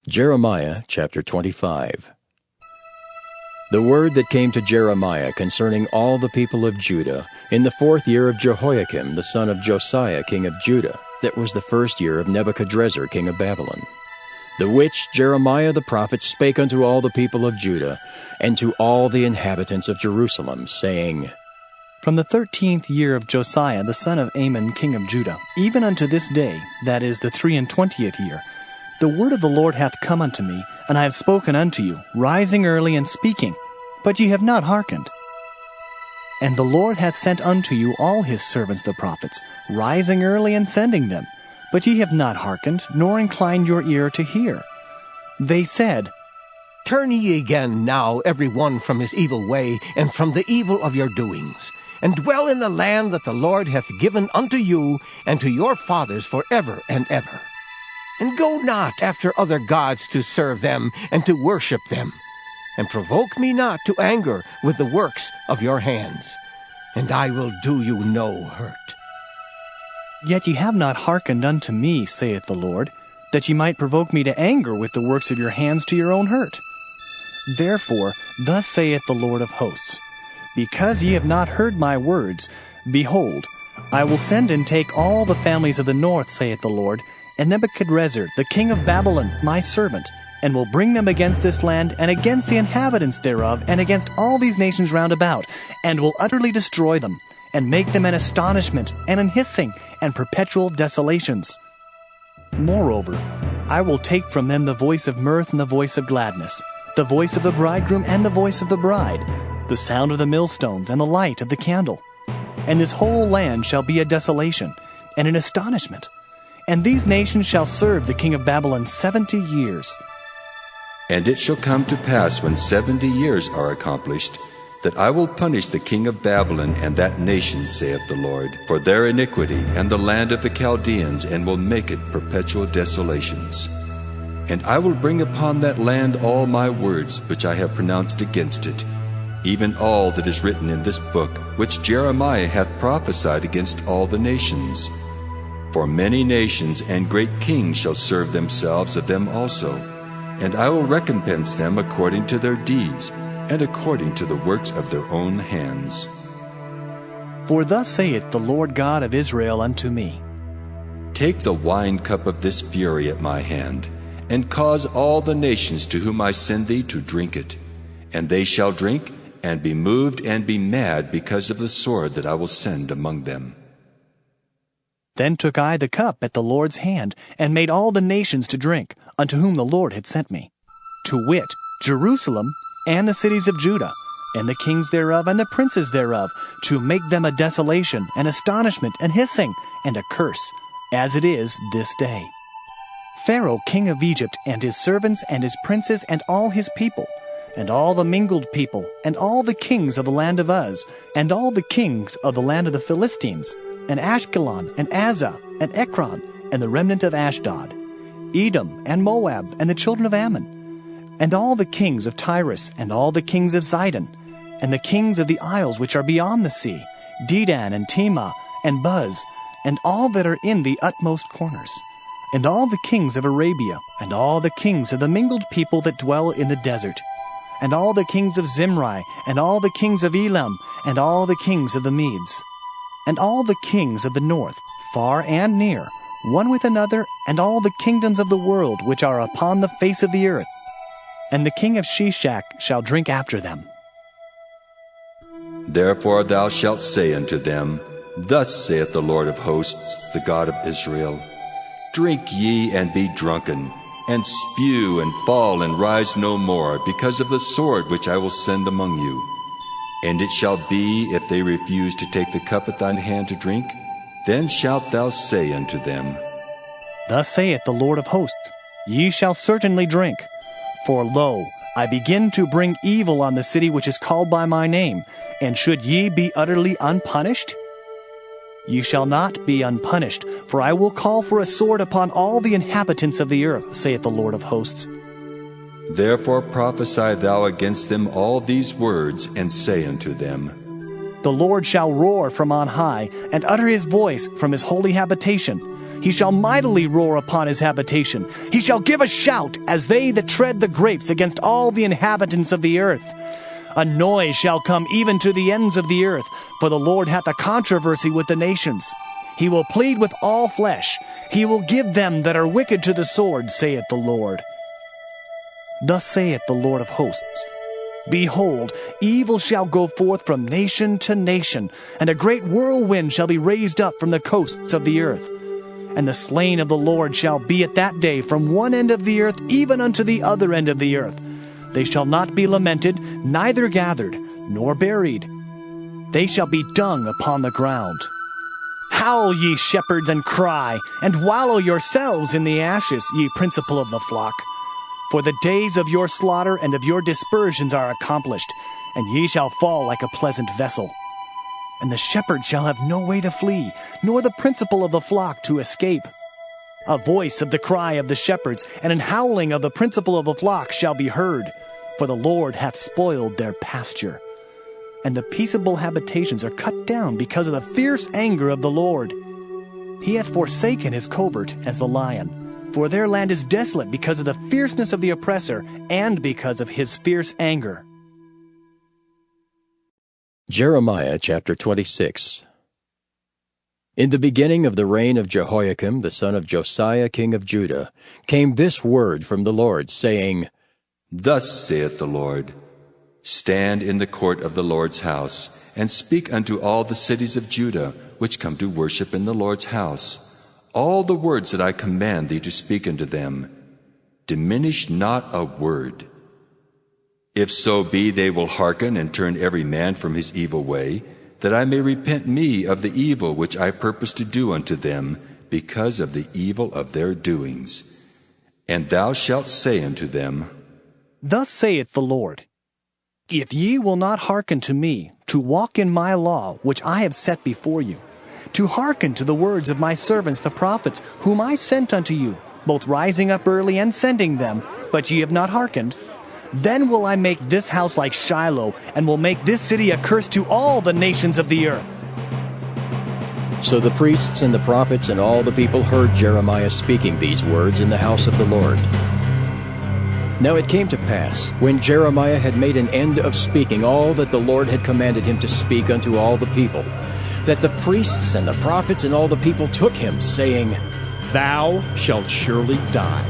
Jeremiah chapter 25. The word that came to Jeremiah concerning all the people of Judah in the 4th year of Jehoiakim the son of Josiah king of Judah, that was the 1st year of Nebuchadrezzar king of Babylon, the which Jeremiah the prophet spake unto all the people of Judah, and to all the inhabitants of Jerusalem, saying, From the 13th year of Josiah the son of Amon king of Judah, even unto this day, that is the 23rd year, the word of the Lord hath come unto me, and I have spoken unto you, rising early and speaking, but ye have not hearkened. And the Lord hath sent unto you all his servants the prophets, rising early and sending them, but ye have not hearkened, nor inclined your ear to hear. They said, Turn ye again now every one from his evil way, and from the evil of your doings, and dwell in the land that the Lord hath given unto you and to your fathers forever and ever. And go not after other gods to serve them and to worship them, and provoke me not to anger with the works of your hands, and I will do you no hurt. Yet ye have not hearkened unto me, saith the Lord, that ye might provoke me to anger with the works of your hands to your own hurt. Therefore, thus saith the Lord of hosts, Because ye have not heard my words, behold, I will send and take all the families of the north, saith the Lord, and Nebuchadrezzar, the king of Babylon, my servant, and will bring them against this land, and against the inhabitants thereof, and against all these nations round about, and will utterly destroy them, and make them an astonishment, and an hissing, and perpetual desolations. Moreover, I will take from them the voice of mirth and the voice of gladness, the voice of the bridegroom and the voice of the bride, the sound of the millstones and the light of the candle. And this whole land shall be a desolation, and an astonishment. And these nations shall serve the king of Babylon 70 years. And it shall come to pass when 70 years are accomplished, that I will punish the king of Babylon and that nation, saith the Lord, for their iniquity and the land of the Chaldeans, and will make it perpetual desolations. And I will bring upon that land all my words which I have pronounced against it, even all that is written in this book, which Jeremiah hath prophesied against all the nations. For many nations and great kings shall serve themselves of them also, and I will recompense them according to their deeds, and according to the works of their own hands. For thus saith the Lord God of Israel unto me, Take the wine cup of this fury at my hand, and cause all the nations to whom I send thee to drink it. And they shall drink, and be moved, and be mad because of the sword that I will send among them. Then took I the cup at the Lord's hand, and made all the nations to drink, unto whom the Lord had sent me, to wit, Jerusalem, and the cities of Judah, and the kings thereof, and the princes thereof, to make them a desolation, an astonishment, and hissing, and a curse, as it is this day. Pharaoh king of Egypt, and his servants, and his princes, and all his people, and all the mingled people, and all the kings of the land of Uz, and all the kings of the land of the Philistines, and Ashkelon, and Azah, and Ekron, and the remnant of Ashdod, Edom, and Moab, and the children of Ammon, and all the kings of Tyrus, and all the kings of Zidon, and the kings of the isles which are beyond the sea, Dedan, and Tema, and Buz, and all that are in the utmost corners, and all the kings of Arabia, and all the kings of the mingled people that dwell in the desert, and all the kings of Zimri, and all the kings of Elam, and all the kings of the Medes, and all the kings of the north, far and near, one with another, and all the kingdoms of the world which are upon the face of the earth. And the king of Shishak shall drink after them. Therefore thou shalt say unto them, Thus saith the Lord of hosts, the God of Israel, Drink ye and be drunken, and spew and fall and rise no more, because of the sword which I will send among you. And it shall be, if they refuse to take the cup at thine hand to drink, then shalt thou say unto them, Thus saith the Lord of hosts, Ye shall certainly drink. For lo, I begin to bring evil on the city which is called by my name, and should ye be utterly unpunished? Ye shall not be unpunished, for I will call for a sword upon all the inhabitants of the earth, saith the Lord of hosts. Therefore prophesy thou against them all these words, and say unto them, The Lord shall roar from on high, and utter his voice from his holy habitation. He shall mightily roar upon his habitation. He shall give a shout as they that tread the grapes against all the inhabitants of the earth. A noise shall come even to the ends of the earth, for the Lord hath a controversy with the nations. He will plead with all flesh. He will give them that are wicked to the sword, saith the Lord. Thus saith the Lord of hosts, Behold, evil shall go forth from nation to nation, and a great whirlwind shall be raised up from the coasts of the earth. And the slain of the Lord shall be at that day from one end of the earth even unto the other end of the earth. They shall not be lamented, neither gathered, nor buried. They shall be dung upon the ground. Howl, ye shepherds, and cry, and wallow yourselves in the ashes, ye principal of the flock. For the days of your slaughter and of your dispersions are accomplished, and ye shall fall like a pleasant vessel. And the shepherd shall have no way to flee, nor the principal of the flock to escape. A voice of the cry of the shepherds, and an howling of the principal of the flock shall be heard, for the Lord hath spoiled their pasture. And the peaceable habitations are cut down because of the fierce anger of the Lord. He hath forsaken his covert as the lion, for their land is desolate because of the fierceness of the oppressor, and because of his fierce anger. Jeremiah chapter 26. In the beginning of the reign of Jehoiakim, the son of Josiah king of Judah, came this word from the Lord, saying, Thus saith the Lord, Stand in the court of the Lord's house, and speak unto all the cities of Judah, which come to worship in the Lord's house, all the words that I command thee to speak unto them. Diminish not a word. If so be they will hearken and turn every man from his evil way, that I may repent me of the evil which I purpose to do unto them, because of the evil of their doings. And thou shalt say unto them, Thus saith the Lord, If ye will not hearken to me, to walk in my law which I have set before you, to hearken to the words of my servants the prophets, whom I sent unto you, both rising up early and sending them, but ye have not hearkened, then will I make this house like Shiloh, and will make this city a curse to all the nations of the earth. So the priests and the prophets and all the people heard Jeremiah speaking these words in the house of the Lord. Now it came to pass, when Jeremiah had made an end of speaking all that the Lord had commanded him to speak unto all the people, that the priests and the prophets and all the people took him, saying, Thou shalt surely die.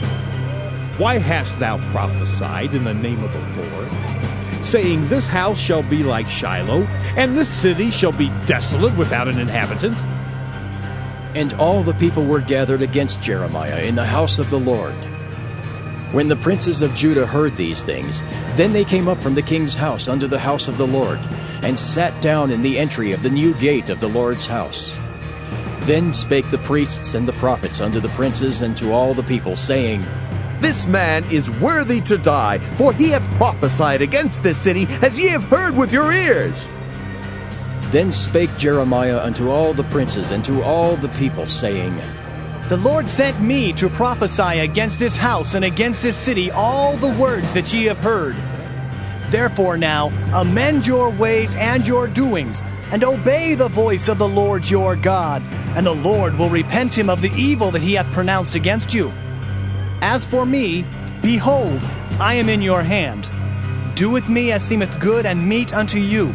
Why hast thou prophesied in the name of the Lord, saying, This house shall be like Shiloh, and this city shall be desolate without an inhabitant? And all the people were gathered against Jeremiah in the house of the Lord. When the princes of Judah heard these things, then they came up from the king's house unto the house of the Lord, and sat down in the entry of the new gate of the Lord's house. Then spake the priests and the prophets unto the princes and to all the people, saying, This man is worthy to die, for he hath prophesied against this city, as ye have heard with your ears. Then spake Jeremiah unto all the princes and to all the people, saying, The Lord sent me to prophesy against this house and against this city all the words that ye have heard. Therefore now, amend your ways and your doings, and obey the voice of the Lord your God, and the Lord will repent him of the evil that he hath pronounced against you. As for me, behold, I am in your hand. Do with me as seemeth good and meet unto you.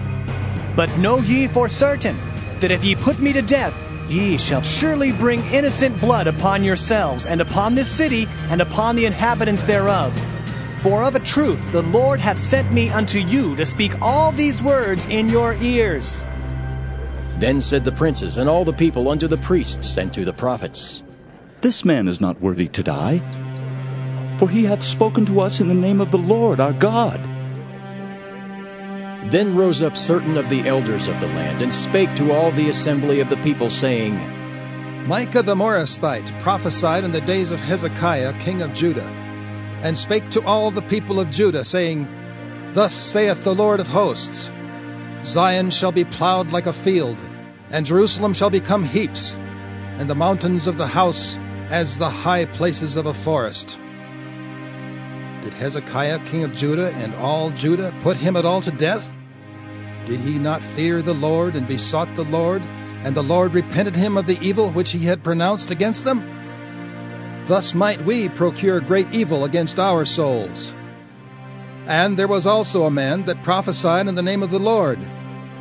But know ye for certain, that if ye put me to death, ye shall surely bring innocent blood upon yourselves, and upon this city, and upon the inhabitants thereof. For of a truth the Lord hath sent me unto you to speak all these words in your ears. Then said the princes and all the people unto the priests and to the prophets, This man is not worthy to die, for he hath spoken to us in the name of the Lord our God. Then rose up certain of the elders of the land, and spake to all the assembly of the people, saying, Micah the Morasthite prophesied in the days of Hezekiah king of Judah, and spake to all the people of Judah, saying, Thus saith the Lord of hosts, Zion shall be plowed like a field, and Jerusalem shall become heaps, and the mountains of the house as the high places of a forest. Did Hezekiah king of Judah and all Judah put him at all to death? Did he not fear the Lord and besought the Lord, and the Lord repented him of the evil which he had pronounced against them? Thus might we procure great evil against our souls. And there was also a man that prophesied in the name of the Lord,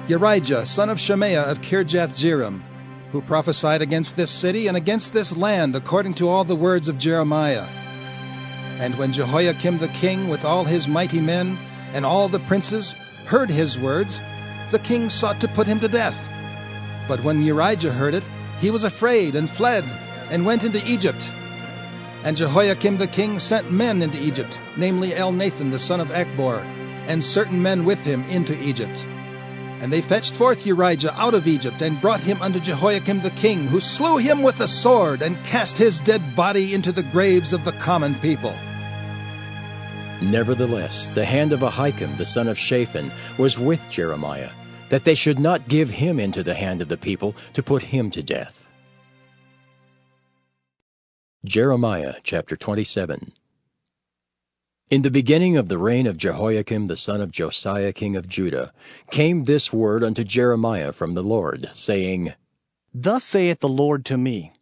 Urijah, son of Shemaiah of Kirjath-jearim, who prophesied against this city and against this land according to all the words of Jeremiah. And when Jehoiakim the king with all his mighty men and all the princes heard his words, the king sought to put him to death. But when Urijah heard it, he was afraid and fled and went into Egypt. And Jehoiakim the king sent men into Egypt, namely Elnathan the son of Achbor, and certain men with him into Egypt. And they fetched forth Urijah out of Egypt, and brought him unto Jehoiakim the king, who slew him with the sword, and cast his dead body into the graves of the common people. Nevertheless, the hand of Ahikam the son of Shaphan was with Jeremiah, that they should not give him into the hand of the people to put him to death. Jeremiah chapter 27. In the beginning of the reign of Jehoiakim the son of Josiah king of Judah came this word unto Jeremiah from the Lord, saying, Thus saith the Lord to me,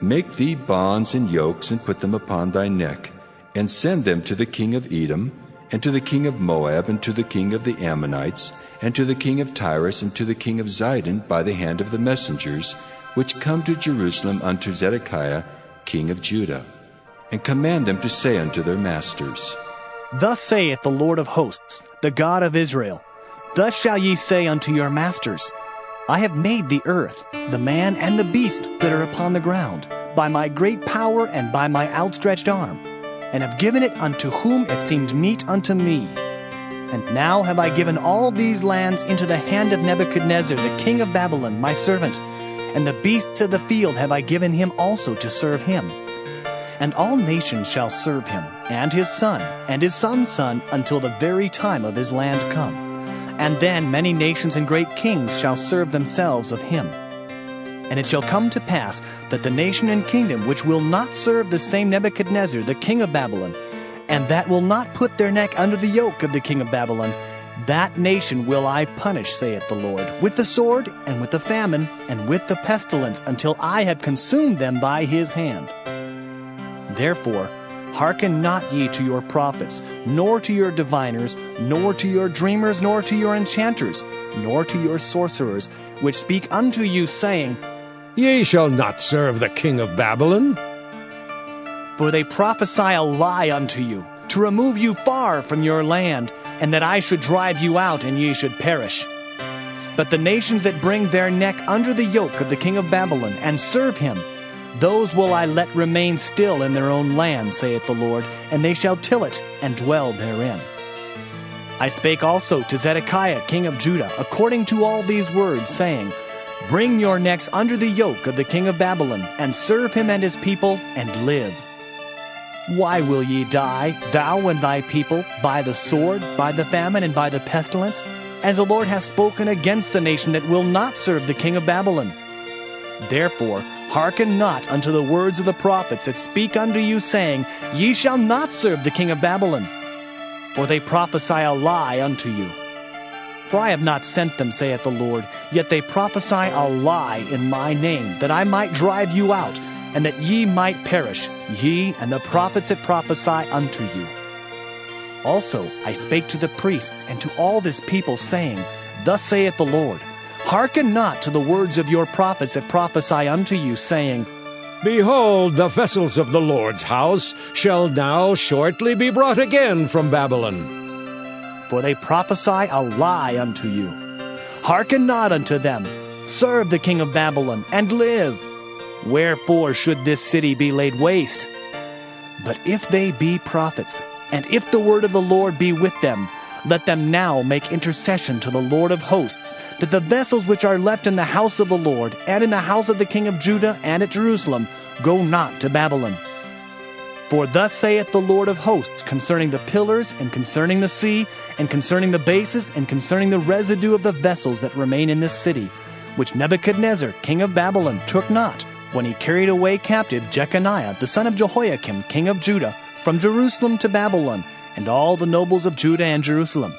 Make thee bonds and yokes, and put them upon thy neck, and send them to the king of Edom, and to the king of Moab, and to the king of the Ammonites, and to the king of Tyrus, and to the king of Zidon, by the hand of the messengers, which come to Jerusalem unto Zedekiah king of Judah, and command them to say unto their masters, Thus saith the Lord of hosts, the God of Israel, Thus shall ye say unto your masters, I have made the earth, the man and the beast that are upon the ground, by my great power and by my outstretched arm, and have given it unto whom it seemed meet unto me. And now have I given all these lands into the hand of Nebuchadnezzar the king of Babylon, my servant, and the beasts of the field have I given him also to serve him. And all nations shall serve him, and his son's son, until the very time of his land come. And then many nations and great kings shall serve themselves of him. And it shall come to pass that the nation and kingdom which will not serve the same Nebuchadnezzar the king of Babylon, and that will not put their neck under the yoke of the king of Babylon, that nation will I punish, saith the Lord, with the sword, and with the famine, and with the pestilence, until I have consumed them by his hand. Therefore, hearken not ye to your prophets, nor to your diviners, nor to your dreamers, nor to your enchanters, nor to your sorcerers, which speak unto you, saying, Ye shall not serve the king of Babylon. For they prophesy a lie unto you, to remove you far from your land, and that I should drive you out, and ye should perish. But the nations that bring their neck under the yoke of the king of Babylon, and serve him, those will I let remain still in their own land, saith the Lord, and they shall till it, and dwell therein. I spake also to Zedekiah king of Judah, according to all these words, saying, Bring your necks under the yoke of the king of Babylon, and serve him and his people, and live. Why will ye die, thou and thy people, by the sword, by the famine, and by the pestilence, as the Lord hath spoken against the nation that will not serve the king of Babylon? Therefore, hearken not unto the words of the prophets that speak unto you, saying, Ye shall not serve the king of Babylon. For they prophesy a lie unto you. For I have not sent them, saith the Lord, yet they prophesy a lie in my name, that I might drive you out, and that ye might perish, ye and the prophets that prophesy unto you. Also I spake to the priests and to all this people, saying, Thus saith the Lord, Hearken not to the words of your prophets that prophesy unto you, saying, Behold, the vessels of the Lord's house shall now shortly be brought again from Babylon. For they prophesy a lie unto you. Hearken not unto them. Serve the king of Babylon, and live. Wherefore should this city be laid waste? But if they be prophets, and if the word of the Lord be with them, let them now make intercession to the Lord of hosts, that the vessels which are left in the house of the Lord, and in the house of the king of Judah, and at Jerusalem, go not to Babylon. For thus saith the Lord of hosts concerning the pillars, and concerning the sea, and concerning the bases, and concerning the residue of the vessels that remain in this city, which Nebuchadnezzar king of Babylon took not, when he carried away captive Jeconiah the son of Jehoiakim king of Judah, from Jerusalem to Babylon, and all the nobles of Judah and Jerusalem.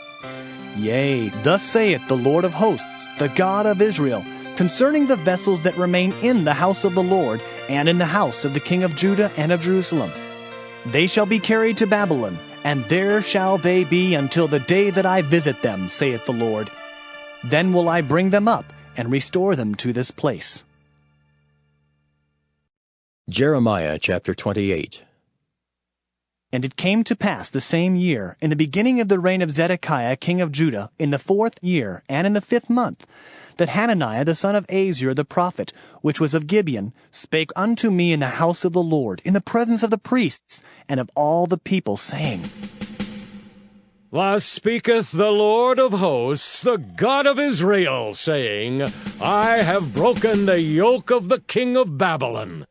Yea, thus saith the Lord of hosts, the God of Israel, concerning the vessels that remain in the house of the Lord, and in the house of the king of Judah and of Jerusalem. They shall be carried to Babylon, and there shall they be until the day that I visit them, saith the Lord. Then will I bring them up, and restore them to this place. Jeremiah chapter 28. And it came to pass the same year, in the beginning of the reign of Zedekiah king of Judah, in the 4th year, and in the 5th month, that Hananiah the son of Azur the prophet, which was of Gibeon, spake unto me in the house of the Lord, in the presence of the priests, and of all the people, saying, Thus speaketh the Lord of hosts, the God of Israel, saying, I have broken the yoke of the king of Babylon.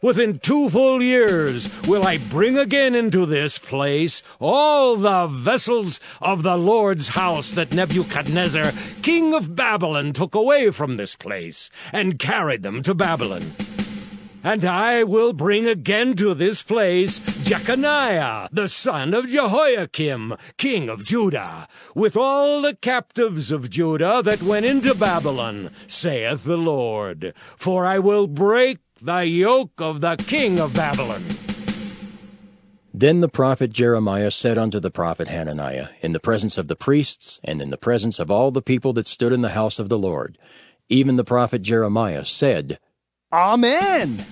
Within 2 full years will I bring again into this place all the vessels of the Lord's house that Nebuchadnezzar, king of Babylon, took away from this place, and carried them to Babylon. And I will bring again to this place Jeconiah, the son of Jehoiakim, king of Judah, with all the captives of Judah that went into Babylon, saith the Lord. For I will break the yoke of the king of Babylon. Then the prophet Jeremiah said unto the prophet Hananiah, in the presence of the priests, and in the presence of all the people that stood in the house of the Lord, even the prophet Jeremiah said, Amen.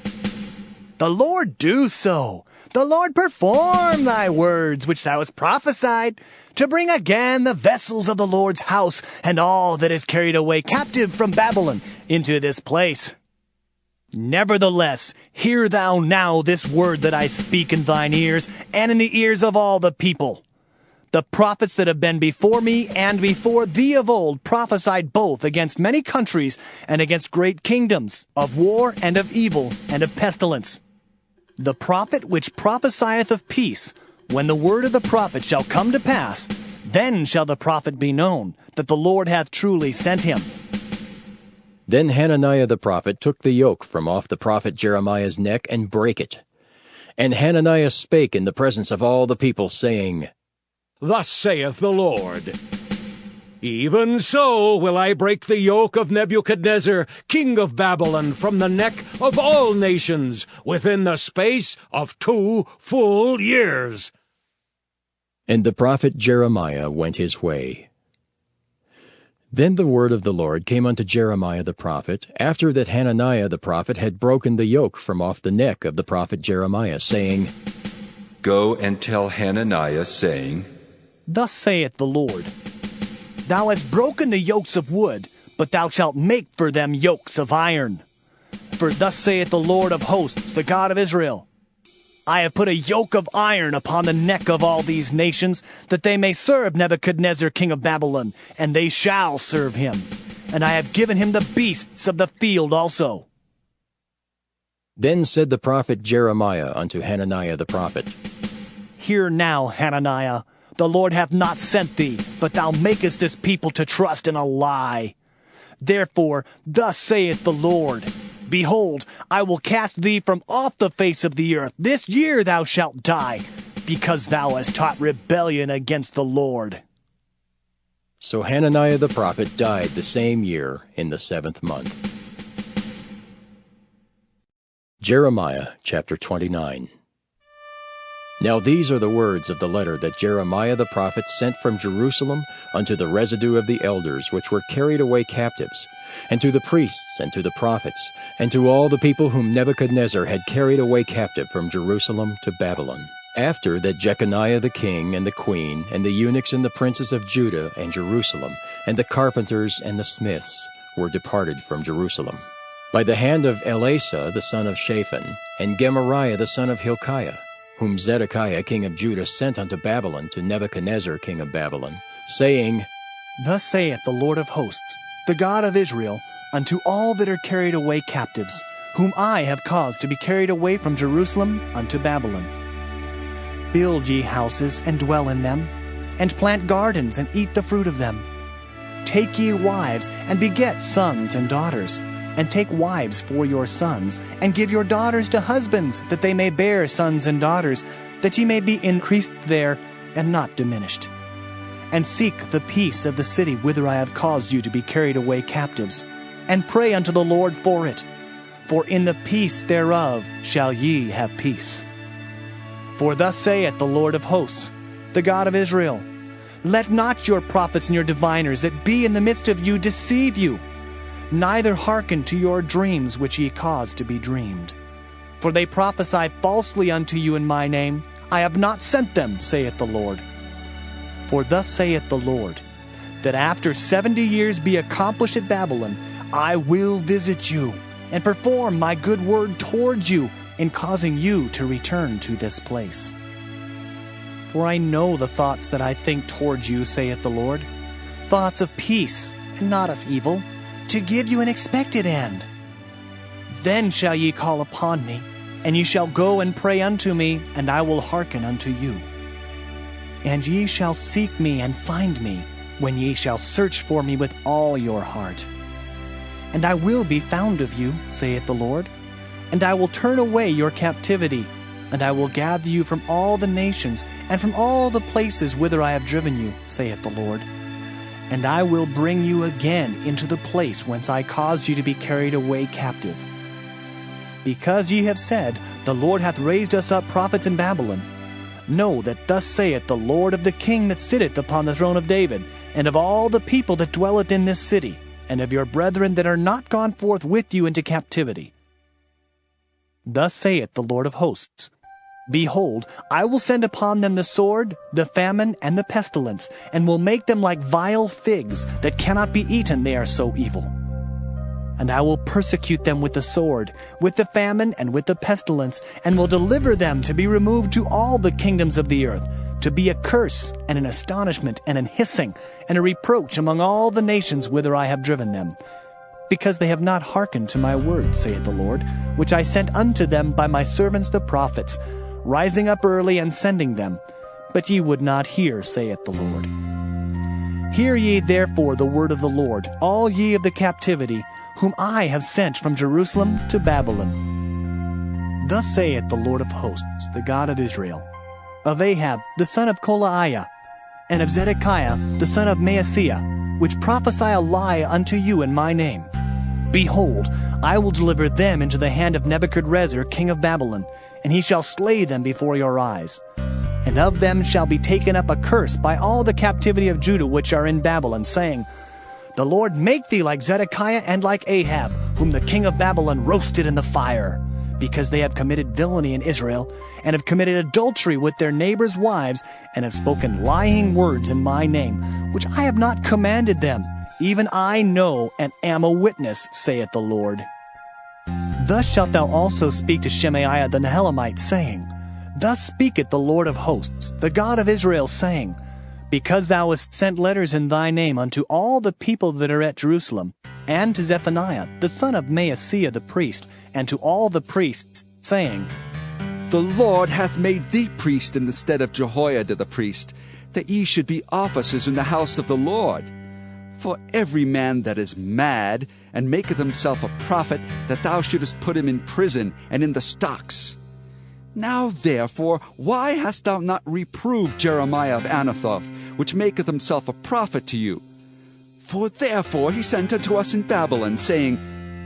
The Lord do so. The Lord perform thy words which thou hast prophesied, to bring again the vessels of the Lord's house, and all that is carried away captive from Babylon into this place. Nevertheless, hear thou now this word that I speak in thine ears, and in the ears of all the people. The prophets that have been before me and before thee of old prophesied both against many countries and against great kingdoms, of war and of evil and of pestilence. The prophet which prophesieth of peace, when the word of the prophet shall come to pass, then shall the prophet be known, that the Lord hath truly sent him. Then Hananiah the prophet took the yoke from off the prophet Jeremiah's neck and brake it. And Hananiah spake in the presence of all the people, saying, Thus saith the Lord, Even so will I break the yoke of Nebuchadnezzar, king of Babylon, from the neck of all nations, within the space of 2 full years. And the prophet Jeremiah went his way. Then the word of the Lord came unto Jeremiah the prophet, after that Hananiah the prophet had broken the yoke from off the neck of the prophet Jeremiah, saying, Go and tell Hananiah, saying, Thus saith the Lord, Thou hast broken the yokes of wood, but thou shalt make for them yokes of iron. For thus saith the Lord of hosts, the God of Israel, I have put a yoke of iron upon the neck of all these nations, that they may serve Nebuchadnezzar king of Babylon, and they shall serve him. And I have given him the beasts of the field also. Then said the prophet Jeremiah unto Hananiah the prophet, Hear now, Hananiah, the Lord hath not sent thee, but thou makest this people to trust in a lie. Therefore, thus saith the Lord, Behold, I will cast thee from off the face of the earth. This year thou shalt die, because thou hast taught rebellion against the Lord. So Hananiah the prophet died the same year in the 7th month. Jeremiah chapter 29. Now these are the words of the letter that Jeremiah the prophet sent from Jerusalem unto the residue of the elders which were carried away captives, and to the priests, and to the prophets, and to all the people whom Nebuchadnezzar had carried away captive from Jerusalem to Babylon. After that Jeconiah the king, and the queen, and the eunuchs and the princes of Judah and Jerusalem, and the carpenters and the smiths were departed from Jerusalem, by the hand of Elasah the son of Shaphan, and Gemariah the son of Hilkiah, whom Zedekiah king of Judah sent unto Babylon to Nebuchadnezzar king of Babylon, saying, Thus saith the Lord of hosts, the God of Israel, unto all that are carried away captives, whom I have caused to be carried away from Jerusalem unto Babylon. Build ye houses, and dwell in them, and plant gardens, and eat the fruit of them. Take ye wives, and beget sons and daughters, and take wives for your sons, and give your daughters to husbands, that they may bear sons and daughters, that ye may be increased there, and not diminished. and seek the peace of the city whither I have caused you to be carried away captives, and pray unto the Lord for it. For in the peace thereof shall ye have peace. For thus saith the Lord of hosts, the God of Israel, let not your prophets and your diviners that be in the midst of you deceive you, neither hearken to your dreams which ye cause to be dreamed. For they prophesy falsely unto you in my name. I have not sent them, saith the Lord. For thus saith the Lord, that after 70 years be accomplished at Babylon, I will visit you, and perform my good word towards you, in causing you to return to this place. For I know the thoughts that I think towards you, saith the Lord, thoughts of peace, and not of evil, to give you an expected end. Then shall ye call upon me, and ye shall go and pray unto me, and I will hearken unto you. And ye shall seek me and find me, when ye shall search for me with all your heart. And I will be found of you, saith the Lord, and I will turn away your captivity, and I will gather you from all the nations, and from all the places whither I have driven you, saith the Lord. And I will bring you again into the place whence I caused you to be carried away captive. Because ye have said, the Lord hath raised us up prophets in Babylon, know that thus saith the Lord of the king that sitteth upon the throne of David, and of all the people that dwelleth in this city, and of your brethren that are not gone forth with you into captivity. Thus saith the Lord of hosts, behold, I will send upon them the sword, the famine, and the pestilence, and will make them like vile figs that cannot be eaten, they are so evil. And I will persecute them with the sword, with the famine, and with the pestilence, and will deliver them to be removed to all the kingdoms of the earth, to be a curse, and an astonishment, and an hissing, and a reproach among all the nations whither I have driven them, because they have not hearkened to my word, saith the Lord, which I sent unto them by my servants the prophets, rising up early and sending them. But ye would not hear, saith the Lord. Hear ye therefore the word of the Lord, all ye of the captivity, whom I have sent from Jerusalem to Babylon. Thus saith the Lord of hosts, the God of Israel, of Ahab the son of Kolaiah, and of Zedekiah the son of Maaseiah, which prophesy a lie unto you in my name. Behold, I will deliver them into the hand of Nebuchadrezzar king of Babylon, and he shall slay them before your eyes. And of them shall be taken up a curse by all the captivity of Judah which are in Babylon, saying, the Lord make thee like Zedekiah and like Ahab, whom the king of Babylon roasted in the fire, because they have committed villainy in Israel, and have committed adultery with their neighbors' wives, and have spoken lying words in my name, which I have not commanded them. Even I know and am a witness, saith the Lord. Thus shalt thou also speak to Shemaiah the Nehelamite, saying, thus speaketh the Lord of hosts, the God of Israel, saying, because thou hast sent letters in thy name unto all the people that are at Jerusalem, and to Zephaniah the son of Maaseiah the priest, and to all the priests, saying, the Lord hath made thee priest in the stead of Jehoiada the priest, that ye should be officers in the house of the Lord. For every man that is mad, and maketh himself a prophet, that thou shouldest put him in prison and in the stocks. Now therefore, why hast thou not reproved Jeremiah of Anathoth, which maketh himself a prophet to you? For therefore he sent unto us in Babylon, saying,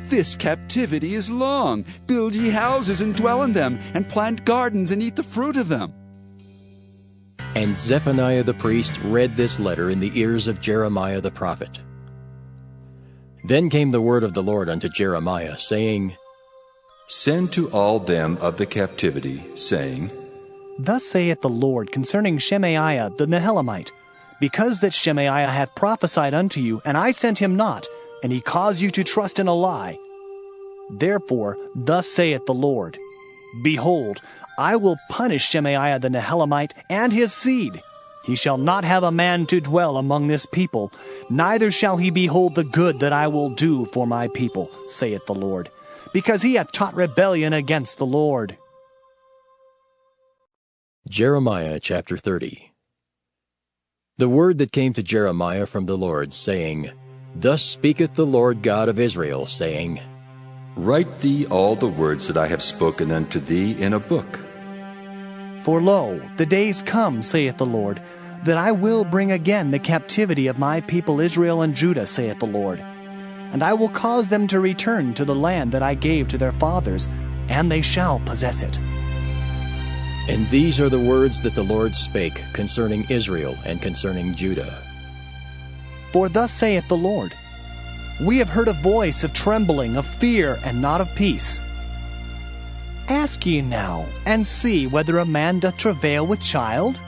this captivity is long. Build ye houses and dwell in them, and plant gardens and eat the fruit of them. And Zephaniah the priest read this letter in the ears of Jeremiah the prophet. Then came the word of the Lord unto Jeremiah, saying, send to all them of the captivity, saying, thus saith the Lord concerning Shemaiah the Nehelamite, because that Shemaiah hath prophesied unto you, and I sent him not, and he caused you to trust in a lie. Therefore thus saith the Lord, behold, I will punish Shemaiah the Nehelamite and his seed. He shall not have a man to dwell among this people, neither shall he behold the good that I will do for my people, saith the Lord, because he hath taught rebellion against the Lord. Jeremiah chapter 30. The word that came to Jeremiah from the Lord, saying, thus speaketh the Lord God of Israel, saying, write thee all the words that I have spoken unto thee in a book. For lo, the days come, saith the Lord, that I will bring again the captivity of my people Israel and Judah, saith the Lord. And I will cause them to return to the land that I gave to their fathers, and they shall possess it. And these are the words that the Lord spake concerning Israel and concerning Judah. For thus saith the Lord, We have heard a voice of trembling, of fear, and not of peace. Ask ye now, and see whether a man doth travail with child?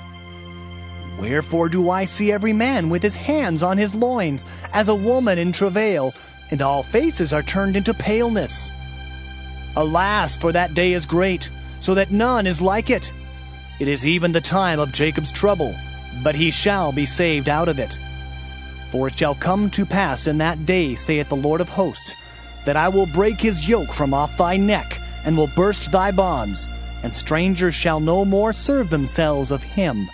Wherefore do I see every man with his hands on his loins, as a woman in travail, and all faces are turned into paleness? Alas, for that day is great, so that none is like it. It is even the time of Jacob's trouble, but he shall be saved out of it. For it shall come to pass in that day, saith the Lord of hosts, that I will break his yoke from off thy neck, and will burst thy bonds, and strangers shall no more serve themselves of him.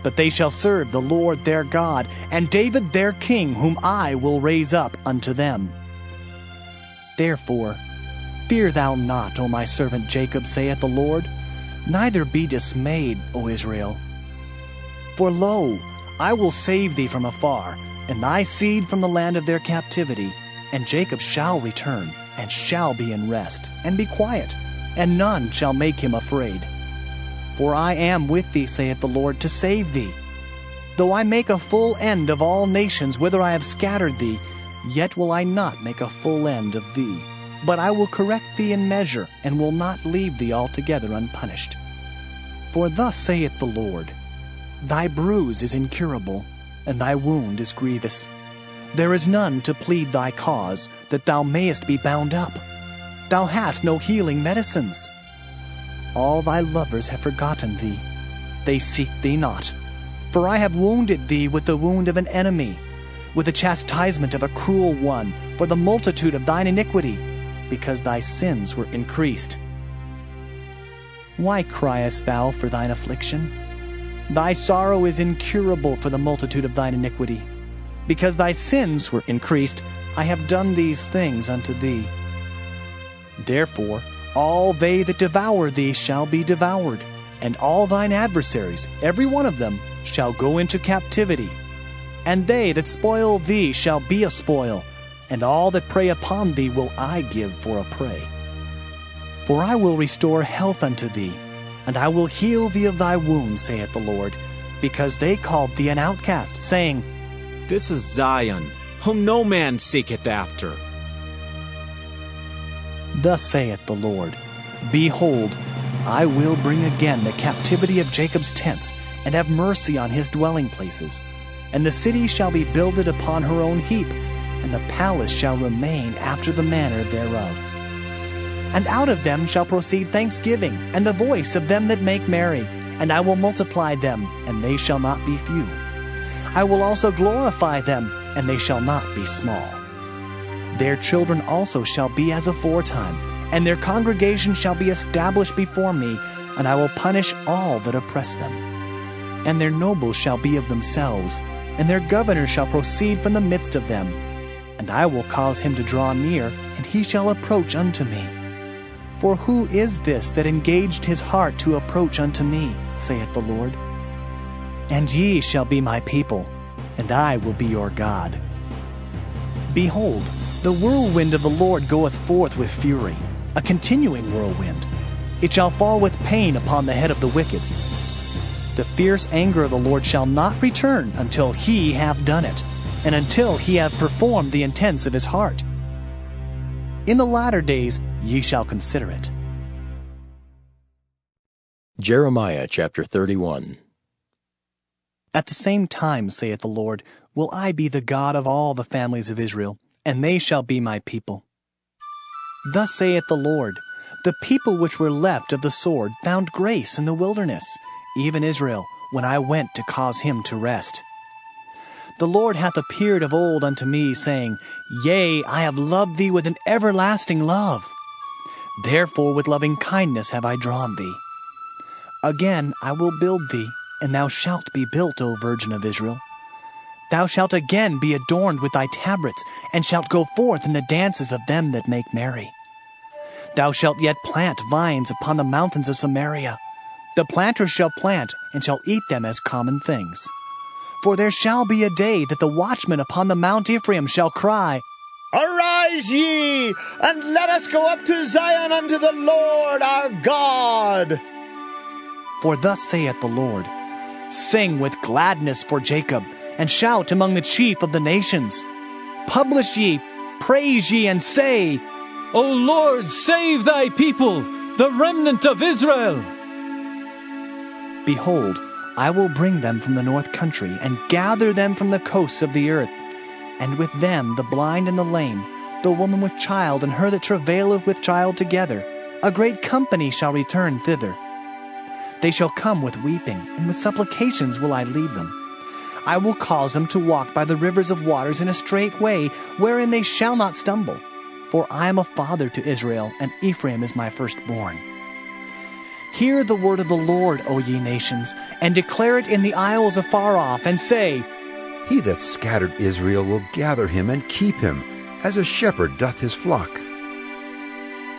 But they shall serve the Lord their God, and David their king, whom I will raise up unto them. Therefore, fear thou not, O my servant Jacob, saith the Lord, neither be dismayed, O Israel. For lo, I will save thee from afar, and thy seed from the land of their captivity, and Jacob shall return, and shall be in rest, and be quiet, and none shall make him afraid. For I am with thee, saith the Lord, to save thee. Though I make a full end of all nations whither I have scattered thee, yet will I not make a full end of thee. But I will correct thee in measure, and will not leave thee altogether unpunished. For thus saith the Lord, Thy bruise is incurable, and thy wound is grievous. There is none to plead thy cause, that thou mayest be bound up. Thou hast no healing medicines. All thy lovers have forgotten thee. They seek thee not. For I have wounded thee with the wound of an enemy, with the chastisement of a cruel one, for the multitude of thine iniquity, because thy sins were increased. Why criest thou for thine affliction? Thy sorrow is incurable for the multitude of thine iniquity. Because thy sins were increased, I have done these things unto thee. Therefore, all they that devour thee shall be devoured, and all thine adversaries, every one of them, shall go into captivity. And they that spoil thee shall be a spoil, and all that prey upon thee will I give for a prey. For I will restore health unto thee, and I will heal thee of thy wounds, saith the Lord, because they called thee an outcast, saying, This is Zion, whom no man seeketh after. Thus saith the Lord, Behold, I will bring again the captivity of Jacob's tents, and have mercy on his dwelling places. And the city shall be builded upon her own heap, and the palace shall remain after the manner thereof. And out of them shall proceed thanksgiving, and the voice of them that make merry, and I will multiply them, and they shall not be few. I will also glorify them, and they shall not be small. Their children also shall be as aforetime, and their congregation shall be established before me, and I will punish all that oppress them. And their nobles shall be of themselves, and their governor shall proceed from the midst of them. And I will cause him to draw near, and he shall approach unto me. For who is this that engaged his heart to approach unto me, saith the Lord? And ye shall be my people, and I will be your God. Behold, the whirlwind of the Lord goeth forth with fury, a continuing whirlwind. It shall fall with pain upon the head of the wicked. The fierce anger of the Lord shall not return until he hath done it, and until he hath performed the intents of his heart. In the latter days ye shall consider it. Jeremiah chapter 31. At the same time, saith the Lord, will I be the God of all the families of Israel, and they shall be my people. Thus saith the Lord, the people which were left of the sword found grace in the wilderness, even Israel, when I went to cause him to rest. The Lord hath appeared of old unto me, saying, Yea, I have loved thee with an everlasting love. Therefore with loving kindness have I drawn thee. Again I will build thee, and thou shalt be built, O Virgin of Israel. Thou shalt again be adorned with thy tabrets, and shalt go forth in the dances of them that make merry. Thou shalt yet plant vines upon the mountains of Samaria. The planters shall plant, and shall eat them as common things. For there shall be a day that the watchmen upon the Mount Ephraim shall cry, Arise ye, and let us go up to Zion unto the Lord our God. For thus saith the Lord, Sing with gladness for Jacob, and shout among the chief of the nations. Publish ye, praise ye, and say, O Lord, save thy people, the remnant of Israel. Behold, I will bring them from the north country, and gather them from the coasts of the earth, and with them the blind and the lame, the woman with child, and her that travaileth with child together. A great company shall return thither. They shall come with weeping, and with supplications will I lead them. I will cause them to walk by the rivers of waters in a straight way, wherein they shall not stumble. For I am a father to Israel, and Ephraim is my firstborn. Hear the word of the Lord, O ye nations, and declare it in the isles afar off, and say, He that scattered Israel will gather him and keep him, as a shepherd doth his flock.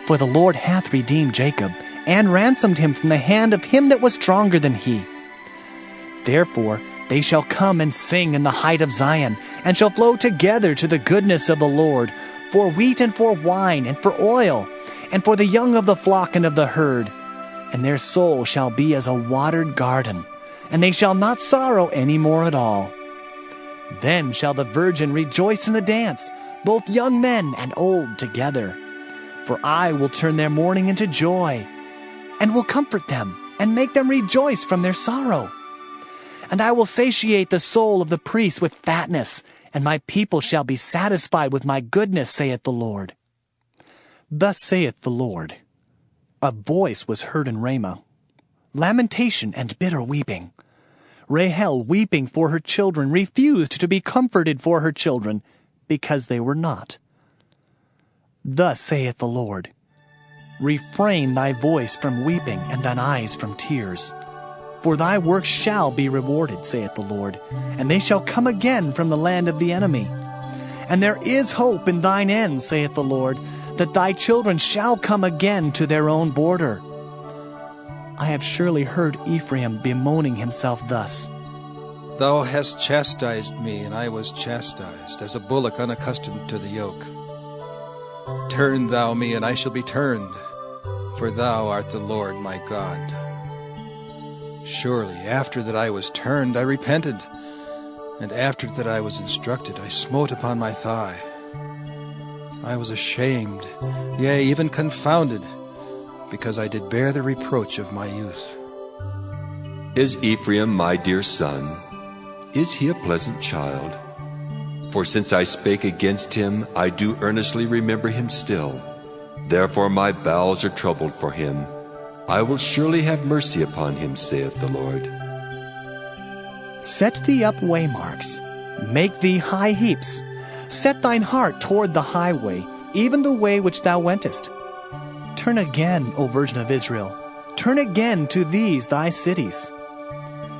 For the Lord hath redeemed Jacob, and ransomed him from the hand of him that was stronger than he. Therefore they shall come and sing in the height of Zion, and shall flow together to the goodness of the Lord, for wheat and for wine and for oil, and for the young of the flock and of the herd. And their soul shall be as a watered garden, and they shall not sorrow any more at all. Then shall the virgin rejoice in the dance, both young men and old together. For I will turn their mourning into joy, and will comfort them, and make them rejoice from their sorrow. And I will satiate the soul of the priests with fatness, and my people shall be satisfied with my goodness, saith the Lord. Thus saith the Lord, A voice was heard in Ramah, lamentation and bitter weeping. Rahel, weeping for her children, refused to be comforted for her children, because they were not. Thus saith the Lord, Refrain thy voice from weeping, and thine eyes from tears. For thy work shall be rewarded, saith the Lord, and they shall come again from the land of the enemy. And there is hope in thine end, saith the Lord, that thy children shall come again to their own border. I have surely heard Ephraim bemoaning himself thus, Thou hast chastised me, and I was chastised, as a bullock unaccustomed to the yoke. Turn thou me, and I shall be turned, for thou art the Lord my God. Surely after that I was turned, I repented, and after that I was instructed, I smote upon my thigh. I was ashamed, yea, even confounded, because I did bear the reproach of my youth. Is Ephraim my dear son? Is he a pleasant child? For since I spake against him, I do earnestly remember him still. Therefore my bowels are troubled for him. I will surely have mercy upon him, saith the Lord. Set thee up waymarks, make thee high heaps. Set thine heart toward the highway, even the way which thou wentest. Turn again, O Virgin of Israel, turn again to these thy cities.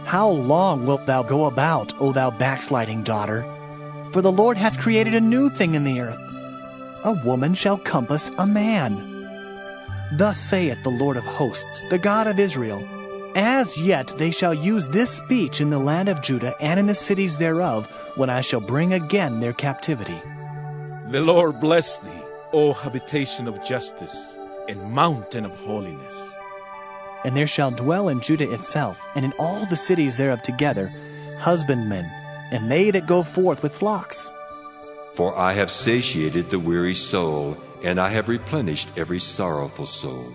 How long wilt thou go about, O thou backsliding daughter? For the Lord hath created a new thing in the earth. A woman shall compass a man. Thus saith the Lord of hosts, the God of Israel, As yet they shall use this speech in the land of Judah and in the cities thereof, when I shall bring again their captivity. The Lord bless thee, O habitation of justice, and mountain of holiness. And there shall dwell in Judah itself, and in all the cities thereof together, husbandmen, and they that go forth with flocks. For I have satiated the weary soul, and I have replenished every sorrowful soul.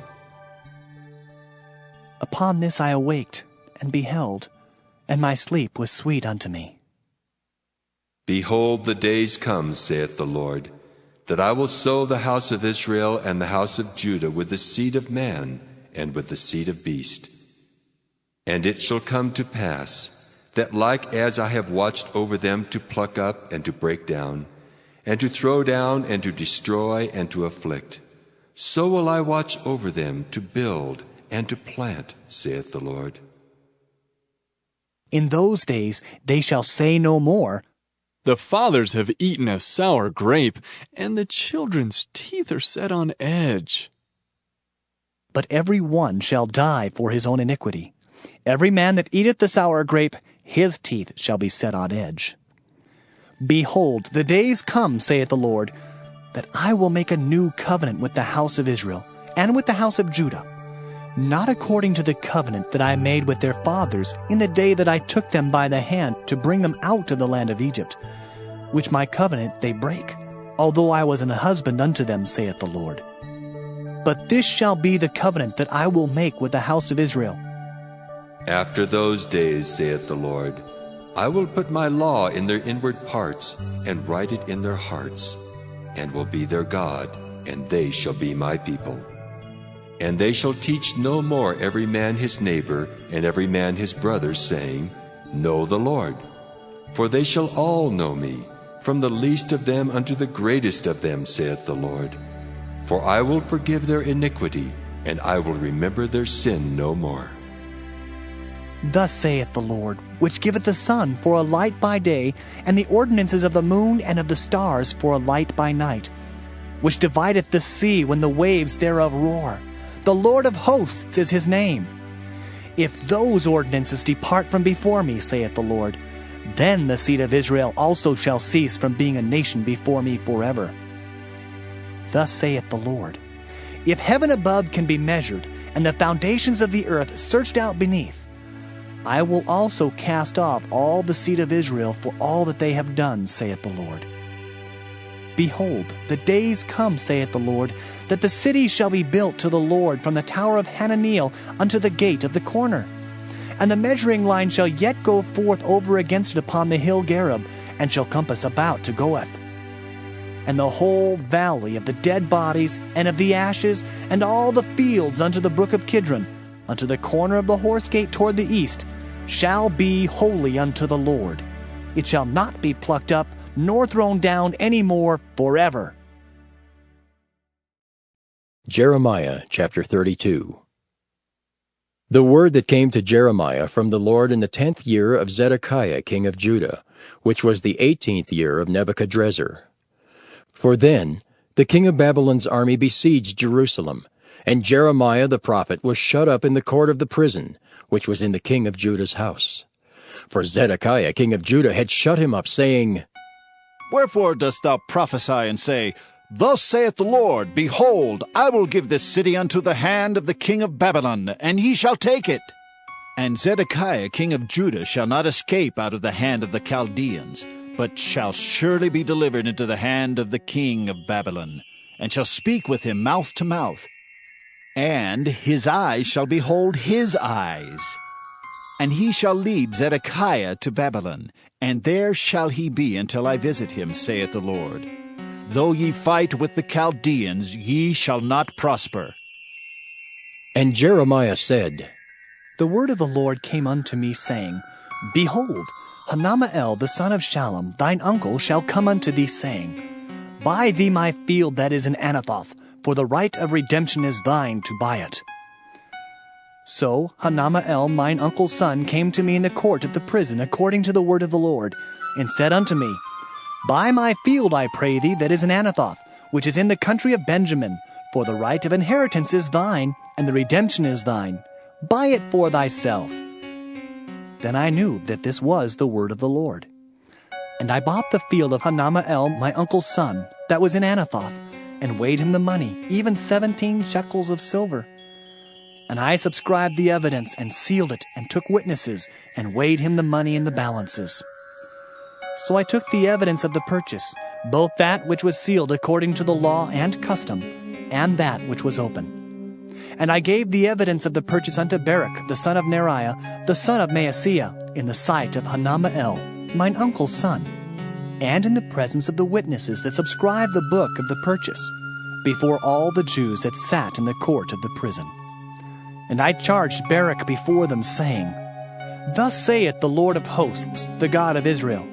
Upon this I awaked, and beheld, and my sleep was sweet unto me. Behold, the days come, saith the Lord, that I will sow the house of Israel and the house of Judah with the seed of man and with the seed of beast. And it shall come to pass, that like as I have watched over them to pluck up and to break down, and to throw down and to destroy and to afflict, so will I watch over them to build and to plant, saith the Lord. In those days they shall say no more, The fathers have eaten a sour grape, and the children's teeth are set on edge. But every one shall die for his own iniquity. every man that eateth the sour grape, his teeth shall be set on edge. Behold, the days come, saith the Lord, that I will make a new covenant with the house of Israel and with the house of Judah, not according to the covenant that I made with their fathers in the day that I took them by the hand to bring them out of the land of Egypt, which my covenant they break, although I was an husband unto them, saith the Lord. But this shall be the covenant that I will make with the house of Israel. After those days, saith the Lord, I will put my law in their inward parts, and write it in their hearts, and will be their God, and they shall be my people. And they shall teach no more every man his neighbor, and every man his brother, saying, Know the Lord. For they shall all know me, from the least of them unto the greatest of them, saith the Lord. For I will forgive their iniquity, and I will remember their sin no more. Thus saith the Lord, which giveth the sun for a light by day, and the ordinances of the moon and of the stars for a light by night, which divideth the sea when the waves thereof roar. The Lord of hosts is his name. If those ordinances depart from before me, saith the Lord, then the seed of Israel also shall cease from being a nation before me forever. Thus saith the Lord, if heaven above can be measured, and the foundations of the earth searched out beneath, I will also cast off all the seed of Israel for all that they have done, saith the Lord. Behold, the days come, saith the Lord, that the city shall be built to the Lord from the tower of Hananiah unto the gate of the corner. And the measuring line shall yet go forth over against it upon the hill Gareb, and shall compass about to Goeth. And the whole valley of the dead bodies, and of the ashes, and all the fields unto the brook of Kidron, unto the corner of the horse gate toward the east, shall be holy unto the Lord. It shall not be plucked up, nor thrown down any more forever. Jeremiah chapter 32. The word that came to Jeremiah from the Lord in the 10th year of Zedekiah king of Judah, which was the 18th year of Nebuchadrezzar. For then the king of Babylon's army besieged Jerusalem, and Jeremiah the prophet was shut up in the court of the prison, which was in the king of Judah's house. For Zedekiah king of Judah had shut him up, saying, Wherefore dost thou prophesy and say, Thus saith the Lord, Behold, I will give this city unto the hand of the king of Babylon, and he shall take it. And Zedekiah king of Judah shall not escape out of the hand of the Chaldeans, but shall surely be delivered into the hand of the king of Babylon, and shall speak with him mouth to mouth. And his eyes shall behold his eyes. And he shall lead Zedekiah to Babylon, and there shall he be until I visit him, saith the Lord. Though ye fight with the Chaldeans, ye shall not prosper. And Jeremiah said, The word of the Lord came unto me, saying, Behold, Hananiah the son of Shallum, thine uncle, shall come unto thee, saying, Buy thee my field that is in Anathoth, for the right of redemption is thine to buy it. So Hananiah mine uncle's son came to me in the court of the prison according to the word of the Lord, and said unto me, Buy my field, I pray thee, that is in Anathoth, which is in the country of Benjamin, for the right of inheritance is thine, and the redemption is thine. Buy it for thyself. Then I knew that this was the word of the Lord. And I bought the field of Hananiah my uncle's son, that was in Anathoth, and weighed him the money, even 17 shekels of silver. And I subscribed the evidence, and sealed it, and took witnesses, and weighed him the money in the balances. So I took the evidence of the purchase, both that which was sealed according to the law and custom, and that which was open. And I gave the evidence of the purchase unto Baruch the son of Neriah, the son of Maaseiah, in the sight of Hananiah, mine uncle's son, and in the presence of the witnesses that subscribed the book of the purchase, before all the Jews that sat in the court of the prison. And I charged Baruch before them, saying, Thus saith the Lord of hosts, the God of Israel,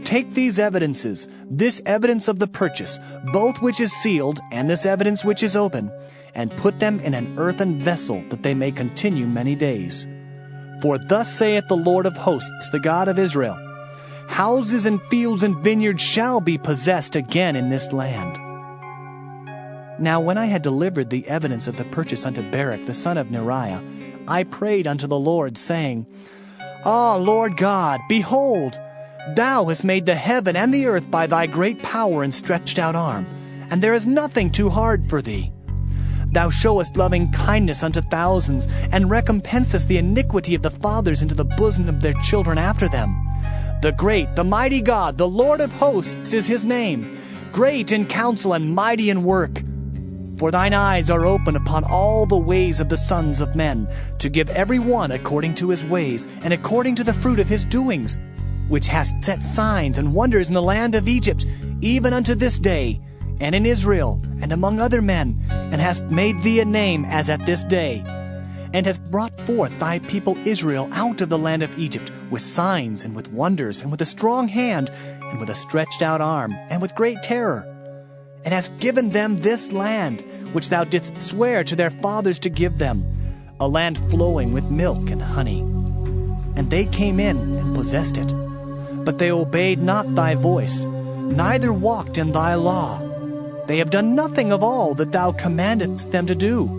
Take these evidences, this evidence of the purchase, both which is sealed, and this evidence which is open, and put them in an earthen vessel, that they may continue many days. For thus saith the Lord of hosts, the God of Israel, Houses and fields and vineyards shall be possessed again in this land. Now when I had delivered the evidence of the purchase unto Baruch the son of Neriah, I prayed unto the Lord, saying, Ah, Lord God, behold, thou hast made the heaven and the earth by thy great power and stretched out arm, and there is nothing too hard for thee. Thou showest loving kindness unto thousands, and recompensest the iniquity of the fathers into the bosom of their children after them. The great, the mighty God, the Lord of hosts is his name, great in counsel and mighty in work. For thine eyes are open upon all the ways of the sons of men, to give every one according to his ways, and according to the fruit of his doings, which hast set signs and wonders in the land of Egypt, even unto this day, and in Israel, and among other men, and hast made thee a name as at this day, and hast brought forth thy people Israel out of the land of Egypt, with signs, and with wonders, and with a strong hand, and with a stretched out arm, and with great terror, and hast given them this land, which thou didst swear to their fathers to give them, a land flowing with milk and honey. And they came in and possessed it. But they obeyed not thy voice, neither walked in thy law. They have done nothing of all that thou commandest them to do.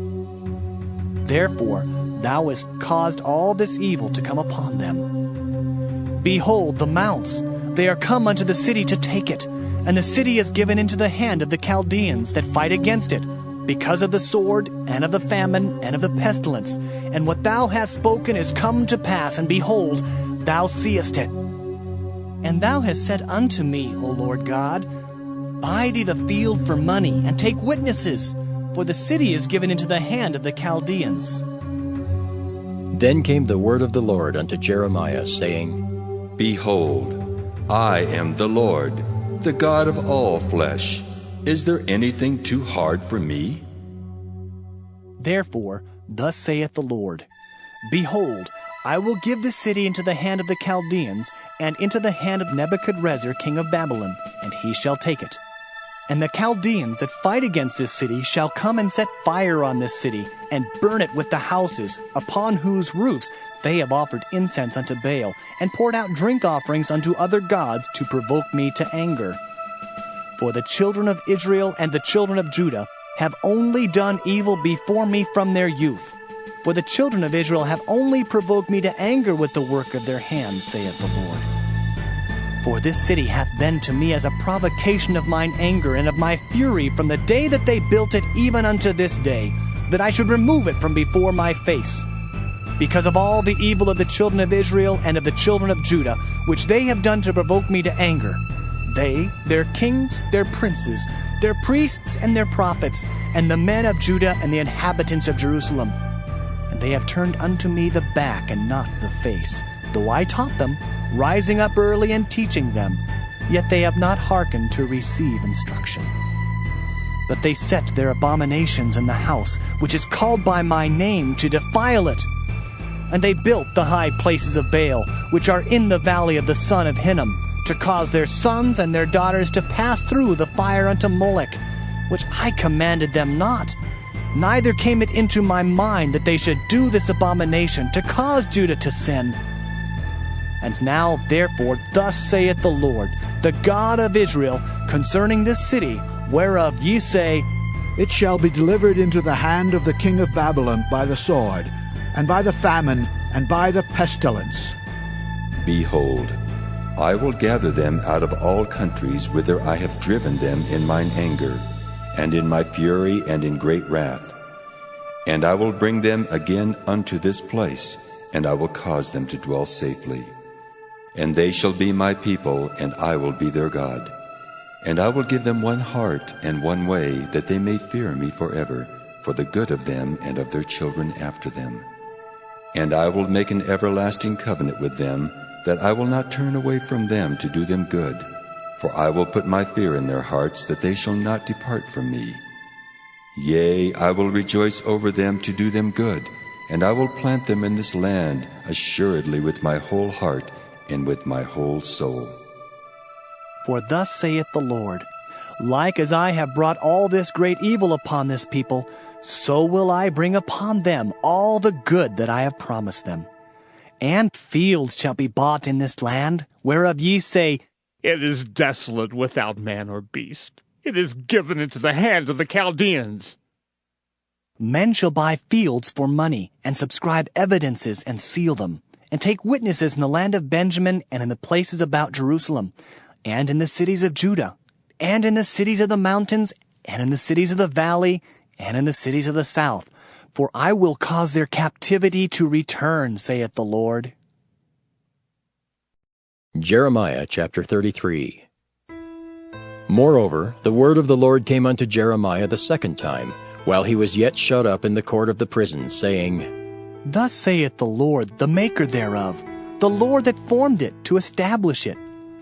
Therefore thou hast caused all this evil to come upon them. Behold the mounts, they are come unto the city to take it, and the city is given into the hand of the Chaldeans that fight against it, because of the sword, and of the famine, and of the pestilence. And what thou hast spoken is come to pass, and behold, thou seest it. And thou hast said unto me, O Lord God, Buy thee the field for money, and take witnesses, for the city is given into the hand of the Chaldeans. Then came the word of the Lord unto Jeremiah, saying, Behold, I am the Lord, the God of all flesh. Is there anything too hard for me? Therefore, thus saith the Lord, Behold, I will give the city into the hand of the Chaldeans, and into the hand of Nebuchadrezzar king of Babylon, and he shall take it. And the Chaldeans that fight against this city shall come and set fire on this city, and burn it with the houses, upon whose roofs they have offered incense unto Baal, and poured out drink offerings unto other gods to provoke me to anger. For the children of Israel and the children of Judah have only done evil before me from their youth. For the children of Israel have only provoked me to anger with the work of their hands, saith the Lord. For this city hath been to me as a provocation of mine anger and of my fury from the day that they built it even unto this day, that I should remove it from before my face. Because of all the evil of the children of Israel and of the children of Judah, which they have done to provoke me to anger, they, their kings, their princes, their priests and their prophets, and the men of Judah and the inhabitants of Jerusalem. And they have turned unto me the back and not the face, though I taught them, rising up early and teaching them, yet they have not hearkened to receive instruction. But they set their abominations in the house, which is called by my name, to defile it. And they built the high places of Baal, which are in the valley of the son of Hinnom, to cause their sons and their daughters to pass through the fire unto Molech, which I commanded them not. Neither came it into my mind that they should do this abomination, to cause Judah to sin. And now, therefore, thus saith the Lord, the God of Israel, concerning this city, whereof ye say, It shall be delivered into the hand of the king of Babylon by the sword, and by the famine, and by the pestilence. Behold, I will gather them out of all countries whither I have driven them in mine anger, and in my fury, and in great wrath. And I will bring them again unto this place, and I will cause them to dwell safely. And they shall be my people, and I will be their God. And I will give them one heart and one way, that they may fear me forever, for the good of them and of their children after them. And I will make an everlasting covenant with them, that I will not turn away from them to do them good. For I will put my fear in their hearts, that they shall not depart from me. Yea, I will rejoice over them to do them good, and I will plant them in this land assuredly with my whole heart and with my whole soul. For thus saith the Lord, Like as I have brought all this great evil upon this people, so will I bring upon them all the good that I have promised them. And fields shall be bought in this land, whereof ye say, It is desolate without man or beast. It is given into the hand of the Chaldeans. Men shall buy fields for money, and subscribe evidences and seal them, and take witnesses in the land of Benjamin and in the places about Jerusalem, and in the cities of Judah, and in the cities of the mountains, and in the cities of the valley, and in the cities of the south. For I will cause their captivity to return, saith the Lord. Jeremiah chapter 33. Moreover, the word of the Lord came unto Jeremiah the second time, while he was yet shut up in the court of the prison, saying, Thus saith the Lord, the maker thereof, the Lord that formed it, to establish it.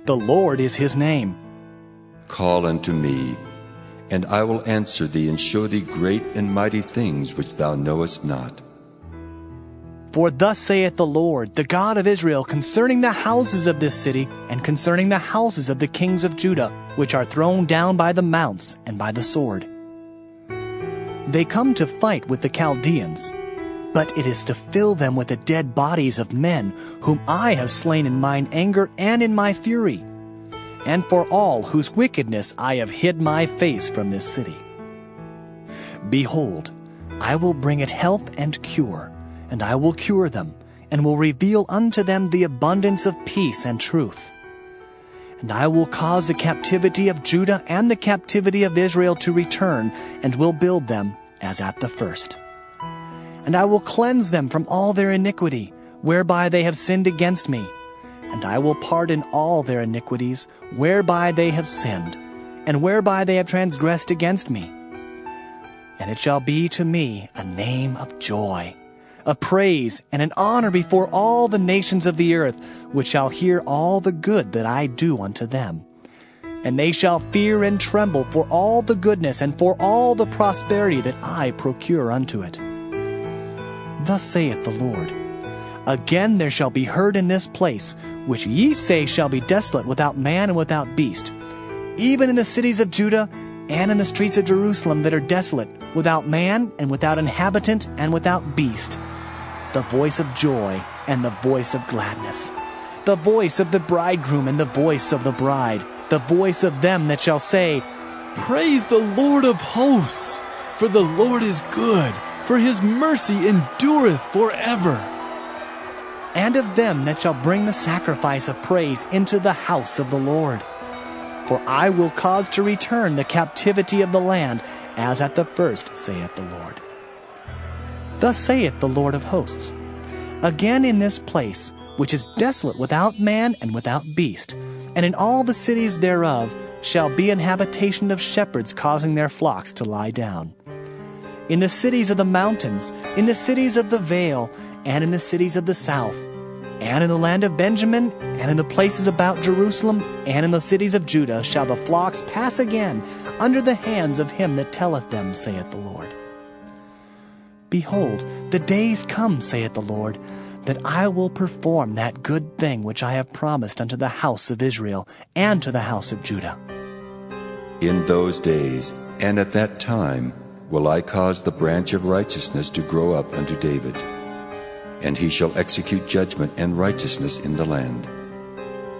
The Lord is his name. Call unto me, and I will answer thee, and show thee great and mighty things which thou knowest not. For thus saith the Lord, the God of Israel, concerning the houses of this city, and concerning the houses of the kings of Judah, which are thrown down by the mounts and by the sword. They come to fight with the Chaldeans, but it is to fill them with the dead bodies of men, whom I have slain in mine anger and in my fury, and for all whose wickedness I have hid my face from this city. Behold, I will bring it health and cure, and I will cure them, and will reveal unto them the abundance of peace and truth. And I will cause the captivity of Judah and the captivity of Israel to return, and will build them as at the first. And I will cleanse them from all their iniquity, whereby they have sinned against me. And I will pardon all their iniquities, whereby they have sinned, and whereby they have transgressed against me. And it shall be to me a name of joy, a praise and an honor before all the nations of the earth, which shall hear all the good that I do unto them. And they shall fear and tremble for all the goodness and for all the prosperity that I procure unto it. Thus saith the Lord, Again there shall be heard in this place, which ye say shall be desolate without man and without beast, even in the cities of Judah and in the streets of Jerusalem that are desolate, without man and without inhabitant and without beast, the voice of joy and the voice of gladness, the voice of the bridegroom and the voice of the bride, the voice of them that shall say, Praise the Lord of hosts, for the Lord is good, for his mercy endureth forever. And of them that shall bring the sacrifice of praise into the house of the Lord. For I will cause to return the captivity of the land, as at the first, saith the Lord. Thus saith the Lord of hosts, Again in this place, which is desolate without man and without beast, and in all the cities thereof shall be an habitation of shepherds causing their flocks to lie down. In the cities of the mountains, in the cities of the vale, and in the cities of the south, and in the land of Benjamin, and in the places about Jerusalem, and in the cities of Judah shall the flocks pass again under the hands of him that telleth them, saith the Lord. Behold, the days come, saith the Lord, that I will perform that good thing which I have promised unto the house of Israel and to the house of Judah. In those days and at that time will I cause the branch of righteousness to grow up unto David, and he shall execute judgment and righteousness in the land.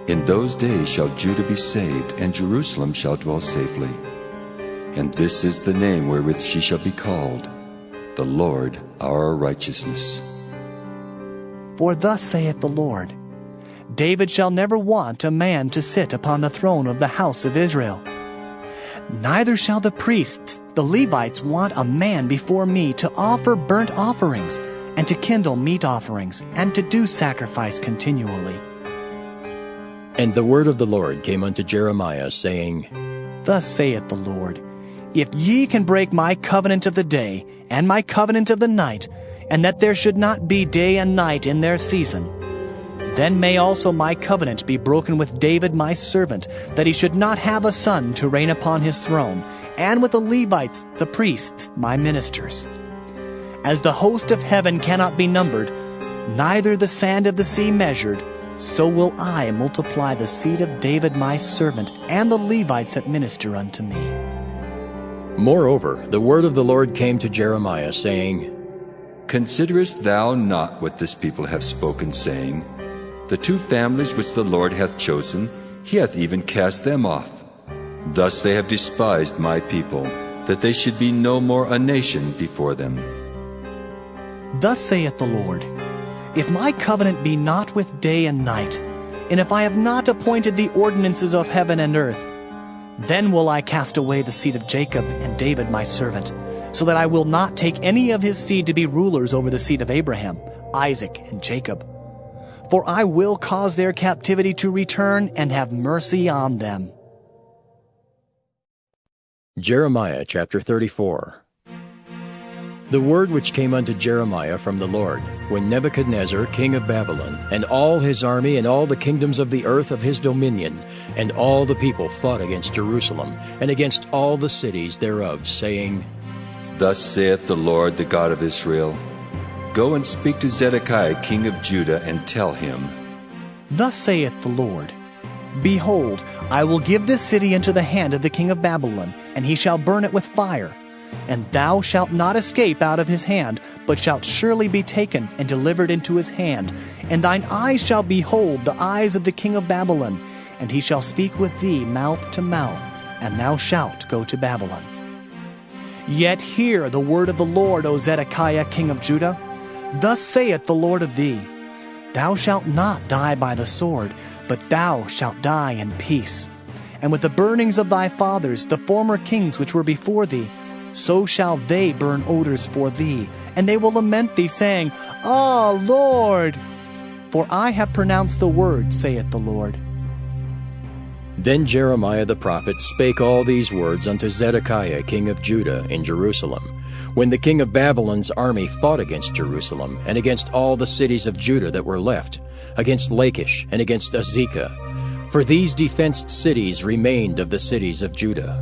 In those days shall Judah be saved, and Jerusalem shall dwell safely. And this is the name wherewith she shall be called, the Lord our righteousness. For thus saith the Lord, David shall never want a man to sit upon the throne of the house of Israel. Neither shall the priests, the Levites, want a man before me to offer burnt offerings, and to kindle meat offerings, and to do sacrifice continually. And the word of the Lord came unto Jeremiah, saying, Thus saith the Lord, If ye can break my covenant of the day, and my covenant of the night, and that there should not be day and night in their season, then may also my covenant be broken with David my servant, that he should not have a son to reign upon his throne, and with the Levites, the priests, my ministers. As the host of heaven cannot be numbered, neither the sand of the sea measured, so will I multiply the seed of David my servant, and the Levites that minister unto me. Moreover, the word of the Lord came to Jeremiah, saying, Considerest thou not what this people have spoken, saying, The two families which the Lord hath chosen, he hath even cast them off. Thus they have despised my people, that they should be no more a nation before them. Thus saith the Lord, if my covenant be not with day and night, and if I have not appointed the ordinances of heaven and earth, then will I cast away the seed of Jacob and David my servant, so that I will not take any of his seed to be rulers over the seed of Abraham, Isaac, and Jacob. For I will cause their captivity to return and have mercy on them. Jeremiah chapter 34. The word which came unto Jeremiah from the Lord, when Nebuchadnezzar king of Babylon, and all his army, and all the kingdoms of the earth of his dominion, and all the people fought against Jerusalem, and against all the cities thereof, saying, Thus saith the Lord, the God of Israel, Go and speak to Zedekiah king of Judah, and tell him, Thus saith the Lord, Behold, I will give this city into the hand of the king of Babylon, and he shall burn it with fire. And thou shalt not escape out of his hand, but shalt surely be taken and delivered into his hand. And thine eyes shall behold the eyes of the king of Babylon, and he shall speak with thee mouth to mouth, and thou shalt go to Babylon. Yet hear the word of the Lord, O Zedekiah king of Judah. Thus saith the Lord of thee, Thou shalt not die by the sword, but thou shalt die in peace. And with the burnings of thy fathers, the former kings which were before thee, so shall they burn odors for thee, and they will lament thee, saying, Ah, Lord! For I have pronounced the word, saith the Lord. Then Jeremiah the prophet spake all these words unto Zedekiah king of Judah in Jerusalem, when the king of Babylon's army fought against Jerusalem, and against all the cities of Judah that were left, against Lachish, and against Azekah. For these defenced cities remained of the cities of Judah.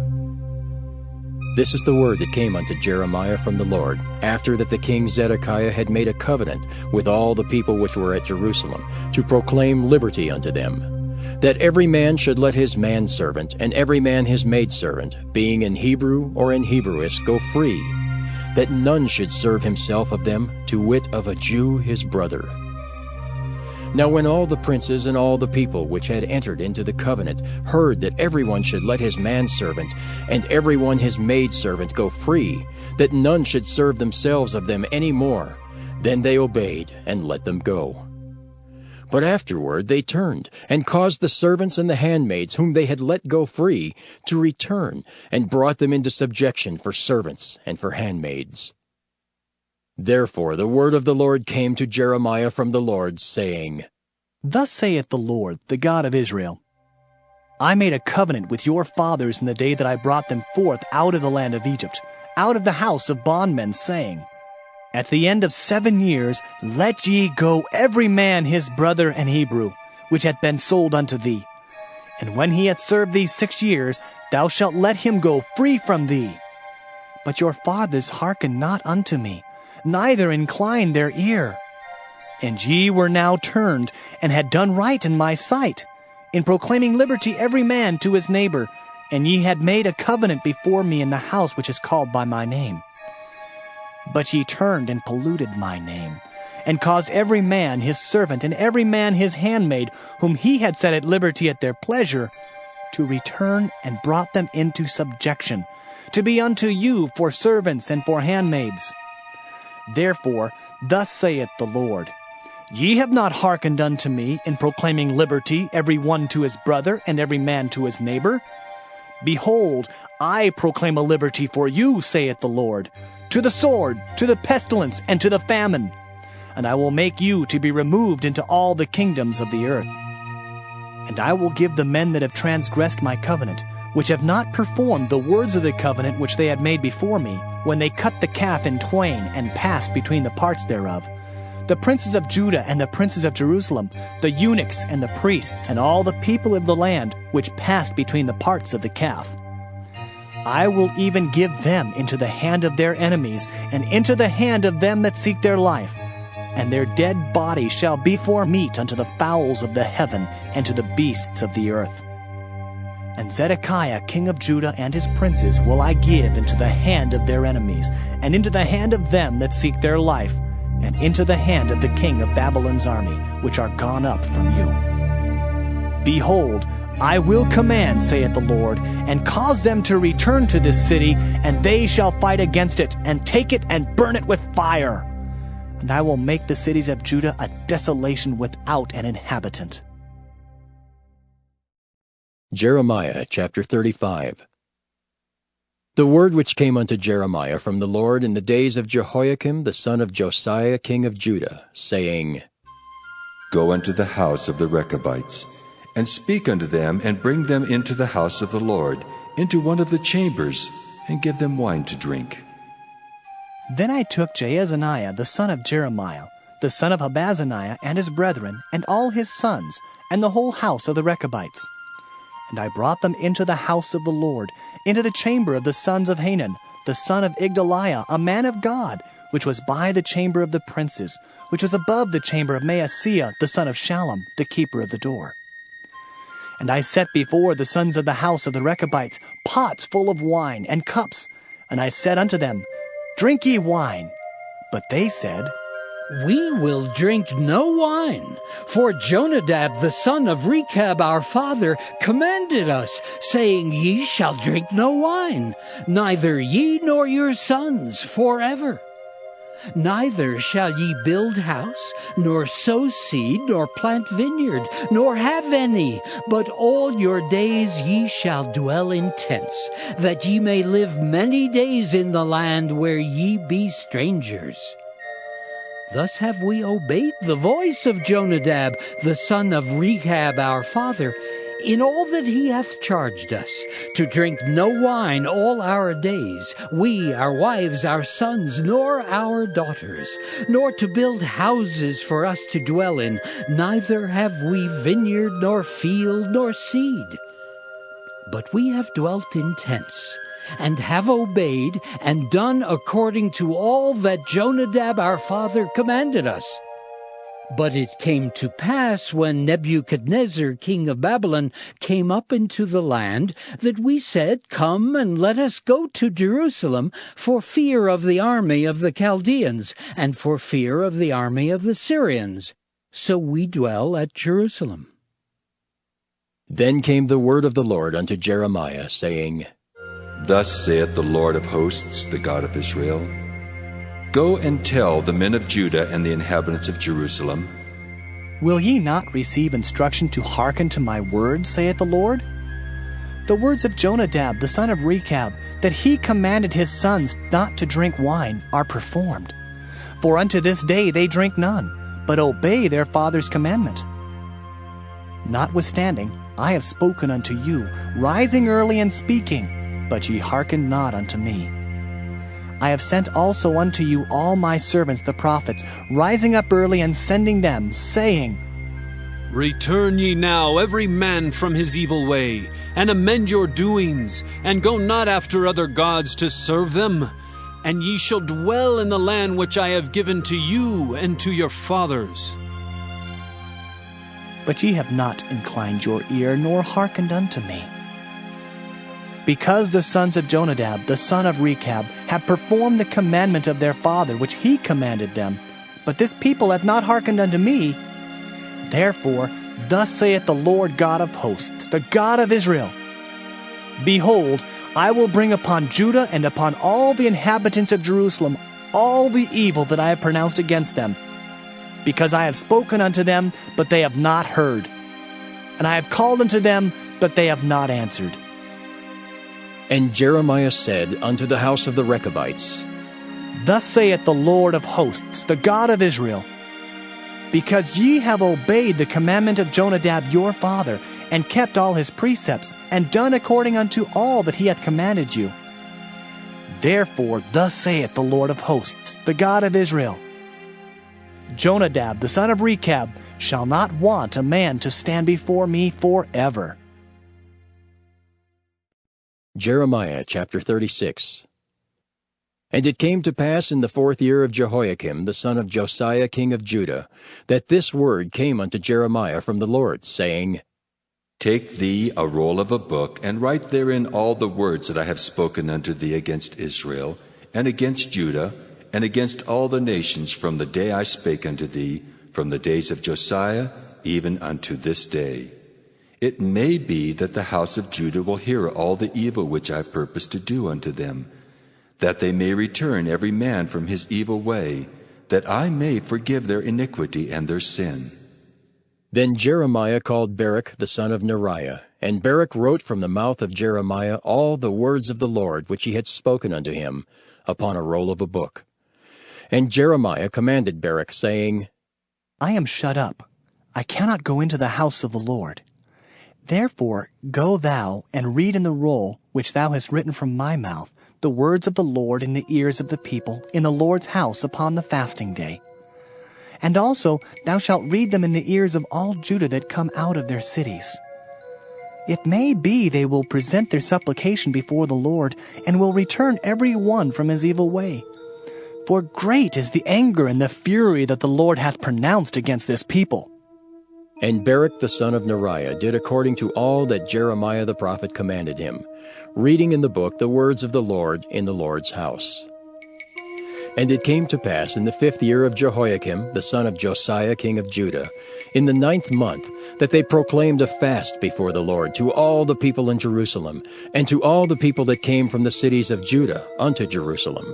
This is the word that came unto Jeremiah from the Lord, after that the king Zedekiah had made a covenant with all the people which were at Jerusalem, to proclaim liberty unto them, that every man should let his manservant, and every man his maidservant, being in Hebrew or in Hebrewish, go free, that none should serve himself of them, to wit of a Jew his brother. Now when all the princes and all the people which had entered into the covenant heard that everyone should let his manservant and everyone his maidservant go free, that none should serve themselves of them any more, then they obeyed and let them go. But afterward they turned, and caused the servants and the handmaids whom they had let go free to return, and brought them into subjection for servants and for handmaids. Therefore the word of the Lord came to Jeremiah from the Lord, saying, Thus saith the Lord, the God of Israel, I made a covenant with your fathers in the day that I brought them forth out of the land of Egypt, out of the house of bondmen, saying, At the end of 7 years let ye go every man his brother and Hebrew, which hath been sold unto thee. And when he hath served thee 6 years, thou shalt let him go free from thee. But your fathers hearkened not unto me, neither inclined their ear. And ye were now turned, and had done right in my sight, in proclaiming liberty every man to his neighbor, and ye had made a covenant before me in the house which is called by my name. But ye turned and polluted my name, and caused every man his servant, and every man his handmaid, whom he had set at liberty at their pleasure, to return, and brought them into subjection, to be unto you for servants and for handmaids. Therefore, thus saith the Lord, Ye have not hearkened unto me in proclaiming liberty every one to his brother, and every man to his neighbor. Behold, I proclaim a liberty for you, saith the Lord, to the sword, to the pestilence, and to the famine. And I will make you to be removed into all the kingdoms of the earth. And I will give the men that have transgressed my covenant, which have not performed the words of the covenant which they had made before me, when they cut the calf in twain, and passed between the parts thereof, the princes of Judah and the princes of Jerusalem, the eunuchs and the priests, and all the people of the land, which passed between the parts of the calf. I will even give them into the hand of their enemies, and into the hand of them that seek their life. And their dead bodies shall be for meat unto the fowls of the heaven, and to the beasts of the earth. And Zedekiah king of Judah and his princes will I give into the hand of their enemies, and into the hand of them that seek their life, and into the hand of the king of Babylon's army, which are gone up from you. Behold, I will command, saith the Lord, and cause them to return to this city, and they shall fight against it, and take it and burn it with fire. And I will make the cities of Judah a desolation without an inhabitant. Jeremiah chapter 35. The word which came unto Jeremiah from the Lord in the days of Jehoiakim the son of Josiah king of Judah, saying, Go unto the house of the Rechabites, and speak unto them, and bring them into the house of the Lord, into one of the chambers, and give them wine to drink. Then I took Jaazaniah the son of Jeremiah, the son of Habazaniah, and his brethren, and all his sons, and the whole house of the Rechabites. And I brought them into the house of the Lord, into the chamber of the sons of Hanan, the son of Igdaliah, a man of God, which was by the chamber of the princes, which was above the chamber of Maaseiah, the son of Shallum, the keeper of the door. And I set before the sons of the house of the Rechabites pots full of wine and cups. And I said unto them, Drink ye wine. But they said, We will drink no wine, for Jonadab the son of Rechab our father commanded us, saying, Ye shall drink no wine, neither ye nor your sons forever. Neither shall ye build house, nor sow seed, nor plant vineyard, nor have any, but all your days ye shall dwell in tents, that ye may live many days in the land where ye be strangers. Thus have we obeyed the voice of Jonadab, the son of Rechab our father, in all that he hath charged us, to drink no wine all our days, we, our wives, our sons, nor our daughters, nor to build houses for us to dwell in, neither have we vineyard, nor field, nor seed. But we have dwelt in tents, and have obeyed, and done according to all that Jonadab our father commanded us. But it came to pass, when Nebuchadnezzar king of Babylon came up into the land, that we said, Come and let us go to Jerusalem, for fear of the army of the Chaldeans, and for fear of the army of the Syrians. So we dwell at Jerusalem. Then came the word of the Lord unto Jeremiah, saying, Thus saith the Lord of hosts, the God of Israel, Go and tell the men of Judah and the inhabitants of Jerusalem, Will ye not receive instruction to hearken to my words, saith the Lord? The words of Jonadab the son of Rechab, that he commanded his sons not to drink wine, are performed. For unto this day they drink none, but obey their father's commandment. Notwithstanding, I have spoken unto you, rising early and speaking, but ye hearken not unto me. I have sent also unto you all my servants the prophets, rising up early and sending them, saying, Return ye now every man from his evil way, and amend your doings, and go not after other gods to serve them, and ye shall dwell in the land which I have given to you and to your fathers. But ye have not inclined your ear, nor hearkened unto me. Because the sons of Jonadab, the son of Rechab, have performed the commandment of their father, which he commanded them, but this people hath not hearkened unto me, therefore thus saith the Lord God of hosts, the God of Israel, Behold, I will bring upon Judah and upon all the inhabitants of Jerusalem all the evil that I have pronounced against them, because I have spoken unto them, but they have not heard, and I have called unto them, but they have not answered. And Jeremiah said unto the house of the Rechabites, Thus saith the Lord of hosts, the God of Israel, Because ye have obeyed the commandment of Jonadab your father, and kept all his precepts, and done according unto all that he hath commanded you. Therefore thus saith the Lord of hosts, the God of Israel, Jonadab the son of Rechab shall not want a man to stand before me forever. Jeremiah chapter 36. And it came to pass in the 4th year of Jehoiakim the son of Josiah king of Judah, that this word came unto Jeremiah from the Lord, saying, Take thee a roll of a book, and write therein all the words that I have spoken unto thee against Israel, and against Judah, and against all the nations from the day I spake unto thee, from the days of Josiah, even unto this day. It may be that the house of Judah will hear all the evil which I purpose to do unto them, that they may return every man from his evil way, that I may forgive their iniquity and their sin. Then Jeremiah called Baruch the son of Neriah, and Baruch wrote from the mouth of Jeremiah all the words of the Lord which he had spoken unto him upon a roll of a book. And Jeremiah commanded Baruch, saying, I am shut up. I cannot go into the house of the Lord. Therefore go thou and read in the roll which thou hast written from my mouth the words of the Lord in the ears of the people in the Lord's house upon the fasting day. And also thou shalt read them in the ears of all Judah that come out of their cities. It may be they will present their supplication before the Lord, and will return every one from his evil way. For great is the anger and the fury that the Lord hath pronounced against this people. And Baruch the son of Neriah did according to all that Jeremiah the prophet commanded him, reading in the book the words of the Lord in the Lord's house. And it came to pass in the 5th year of Jehoiakim, the son of Josiah king of Judah, in the 9th month, that they proclaimed a fast before the Lord to all the people in Jerusalem, and to all the people that came from the cities of Judah unto Jerusalem.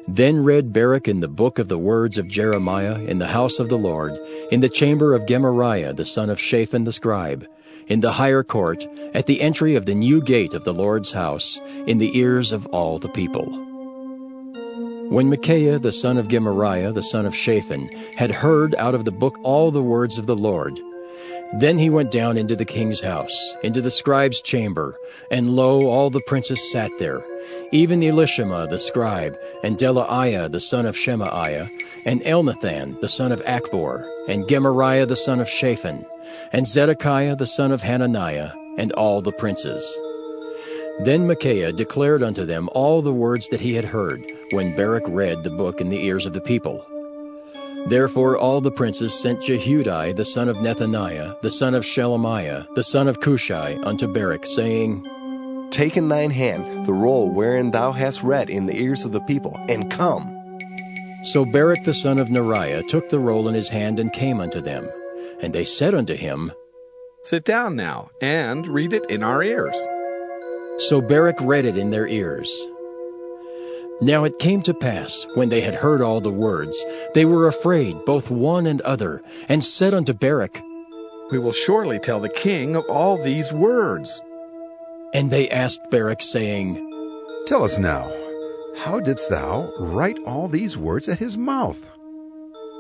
Then read Baruch in the book of the words of Jeremiah in the house of the Lord, in the chamber of Gemariah the son of Shaphan the scribe, in the higher court, at the entry of the new gate of the Lord's house, in the ears of all the people. When Micaiah the son of Gemariah the son of Shaphan had heard out of the book all the words of the Lord, then he went down into the king's house, into the scribe's chamber, and lo, all the princes sat there, even Elishama the scribe, and Delaiah the son of Shemaiah, and Elnathan the son of Achbor, and Gemariah the son of Shaphan, and Zedekiah the son of Hananiah, and all the princes. Then Micaiah declared unto them all the words that he had heard, when Baruch read the book in the ears of the people. Therefore all the princes sent Jehudi the son of Nethaniah, the son of Shelemiah, the son of Cushai, unto Baruch, saying, Take in thine hand the roll wherein thou hast read in the ears of the people, and come. So Baruch the son of Neriah took the roll in his hand and came unto them. And they said unto him, Sit down now, and read it in our ears. So Baruch read it in their ears. Now it came to pass, when they had heard all the words, they were afraid, both one and other, and said unto Baruch, We will surely tell the king of all these words. And they asked Baruch, saying, Tell us now, how didst thou write all these words at his mouth?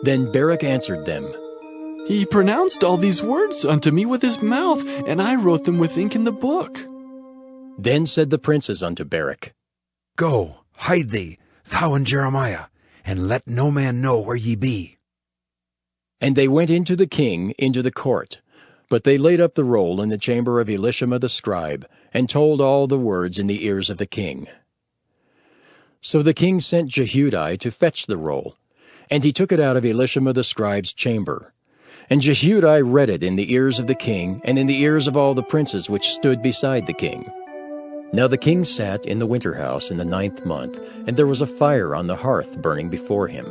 Then Baruch answered them, He pronounced all these words unto me with his mouth, and I wrote them with ink in the book. Then said the princes unto Baruch, Go, hide thee, thou and Jeremiah, and let no man know where ye be. And they went into the king, into the court. But they laid up the roll in the chamber of Elishama the scribe, and told all the words in the ears of the king. So the king sent Jehudi to fetch the roll, and he took it out of Elishama the scribe's chamber. And Jehudi read it in the ears of the king, and in the ears of all the princes which stood beside the king. Now the king sat in the winter house in the 9th month, and there was a fire on the hearth burning before him.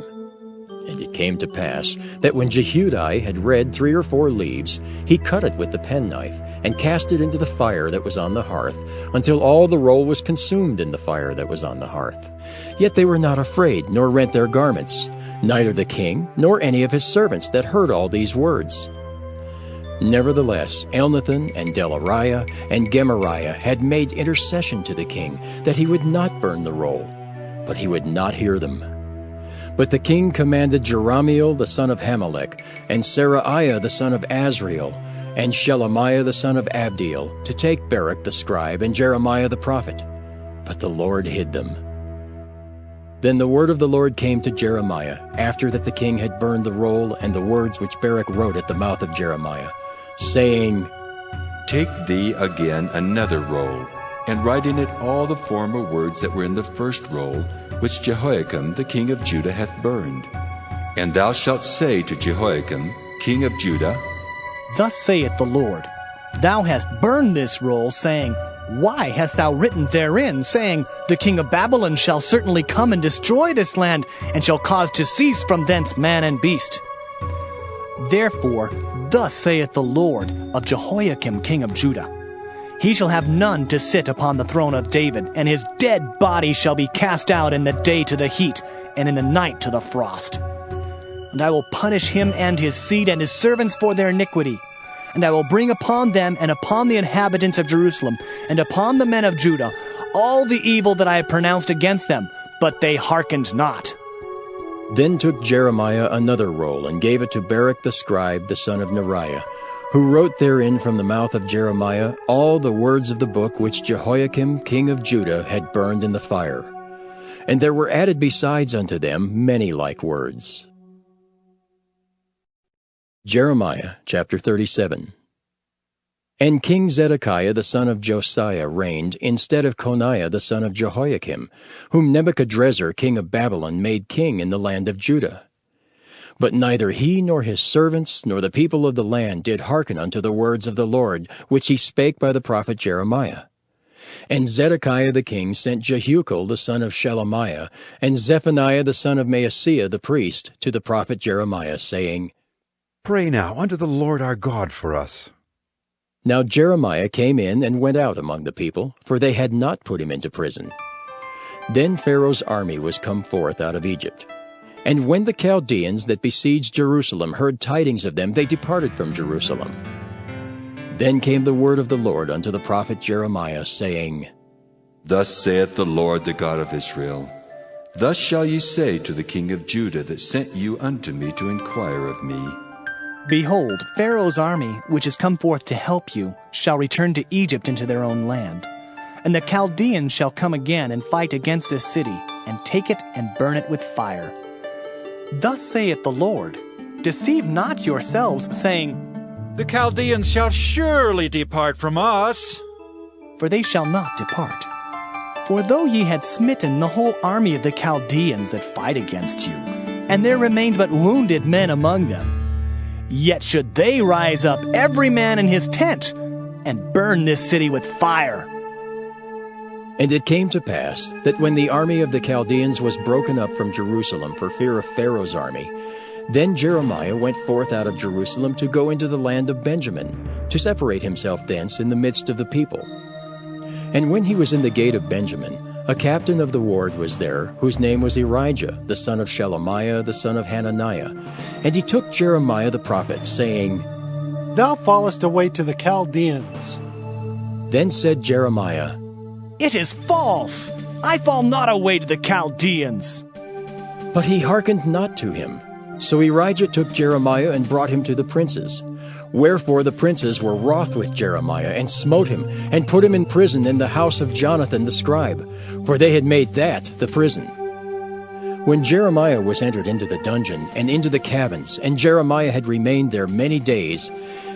And it came to pass that when Jehudi had read 3 or 4 leaves, he cut it with the penknife, and cast it into the fire that was on the hearth, until all the roll was consumed in the fire that was on the hearth. Yet they were not afraid, nor rent their garments, neither the king, nor any of his servants that heard all these words. Nevertheless, Elnathan and Delaiah and Gemariah had made intercession to the king, that he would not burn the roll, but he would not hear them. But the king commanded Jerahmeel the son of Hamelech, and Seraiah the son of Azriel, and Shelemiah the son of Abdiel, to take Baruch the scribe and Jeremiah the prophet. But the Lord hid them. Then the word of the Lord came to Jeremiah, after that the king had burned the roll and the words which Baruch wrote at the mouth of Jeremiah, saying, Take thee again another roll, and write in it all the former words that were in the first roll, which Jehoiakim the king of Judah hath burned. And thou shalt say to Jehoiakim, king of Judah, Thus saith the Lord, Thou hast burned this roll, saying, Why hast thou written therein, saying, The king of Babylon shall certainly come and destroy this land, and shall cause to cease from thence man and beast? Therefore Thus saith the Lord of Jehoiakim king of Judah, He shall have none to sit upon the throne of David, and his dead body shall be cast out in the day to the heat, and in the night to the frost. And I will punish him and his seed and his servants for their iniquity. And I will bring upon them and upon the inhabitants of Jerusalem and upon the men of Judah all the evil that I have pronounced against them, but they hearkened not. Then took Jeremiah another roll and gave it to Baruch the scribe, the son of Neriah, who wrote therein from the mouth of Jeremiah all the words of the book which Jehoiakim king of Judah had burned in the fire. And there were added besides unto them many like words. Jeremiah chapter 37. And King Zedekiah the son of Josiah reigned instead of Coniah the son of Jehoiakim, whom Nebuchadrezzar king of Babylon made king in the land of Judah. But neither he nor his servants nor the people of the land did hearken unto the words of the Lord, which he spake by the prophet Jeremiah. And Zedekiah the king sent Jehucal the son of Shelemiah, and Zephaniah the son of Maaseiah the priest, to the prophet Jeremiah, saying, Pray now unto the Lord our God for us. Now Jeremiah came in and went out among the people, for they had not put him into prison. Then Pharaoh's army was come forth out of Egypt. And when the Chaldeans that besieged Jerusalem heard tidings of them, they departed from Jerusalem. Then came the word of the Lord unto the prophet Jeremiah, saying, Thus saith the Lord, the God of Israel, Thus shall ye say to the king of Judah that sent you unto me to inquire of me, Behold, Pharaoh's army, which is come forth to help you, shall return to Egypt into their own land. And the Chaldeans shall come again and fight against this city, and take it and burn it with fire. Thus saith the Lord, Deceive not yourselves, saying, The Chaldeans shall surely depart from us. For they shall not depart. For though ye had smitten the whole army of the Chaldeans that fight against you, and there remained but wounded men among them, yet should they rise up every man in his tent, and burn this city with fire. And it came to pass that when the army of the Chaldeans was broken up from Jerusalem for fear of Pharaoh's army, then Jeremiah went forth out of Jerusalem to go into the land of Benjamin, to separate himself thence in the midst of the people. And when he was in the gate of Benjamin, a captain of the ward was there, whose name was Erijah, the son of Shelemiah, the son of Hananiah. And he took Jeremiah the prophet, saying, Thou fallest away to the Chaldeans. Then said Jeremiah, It is false! I fall not away to the Chaldeans. But he hearkened not to him. So Erijah took Jeremiah and brought him to the princes. Wherefore the princes were wroth with Jeremiah, and smote him, and put him in prison in the house of Jonathan the scribe, for they had made that the prison. When Jeremiah was entered into the dungeon, and into the cabins, and Jeremiah had remained there many days,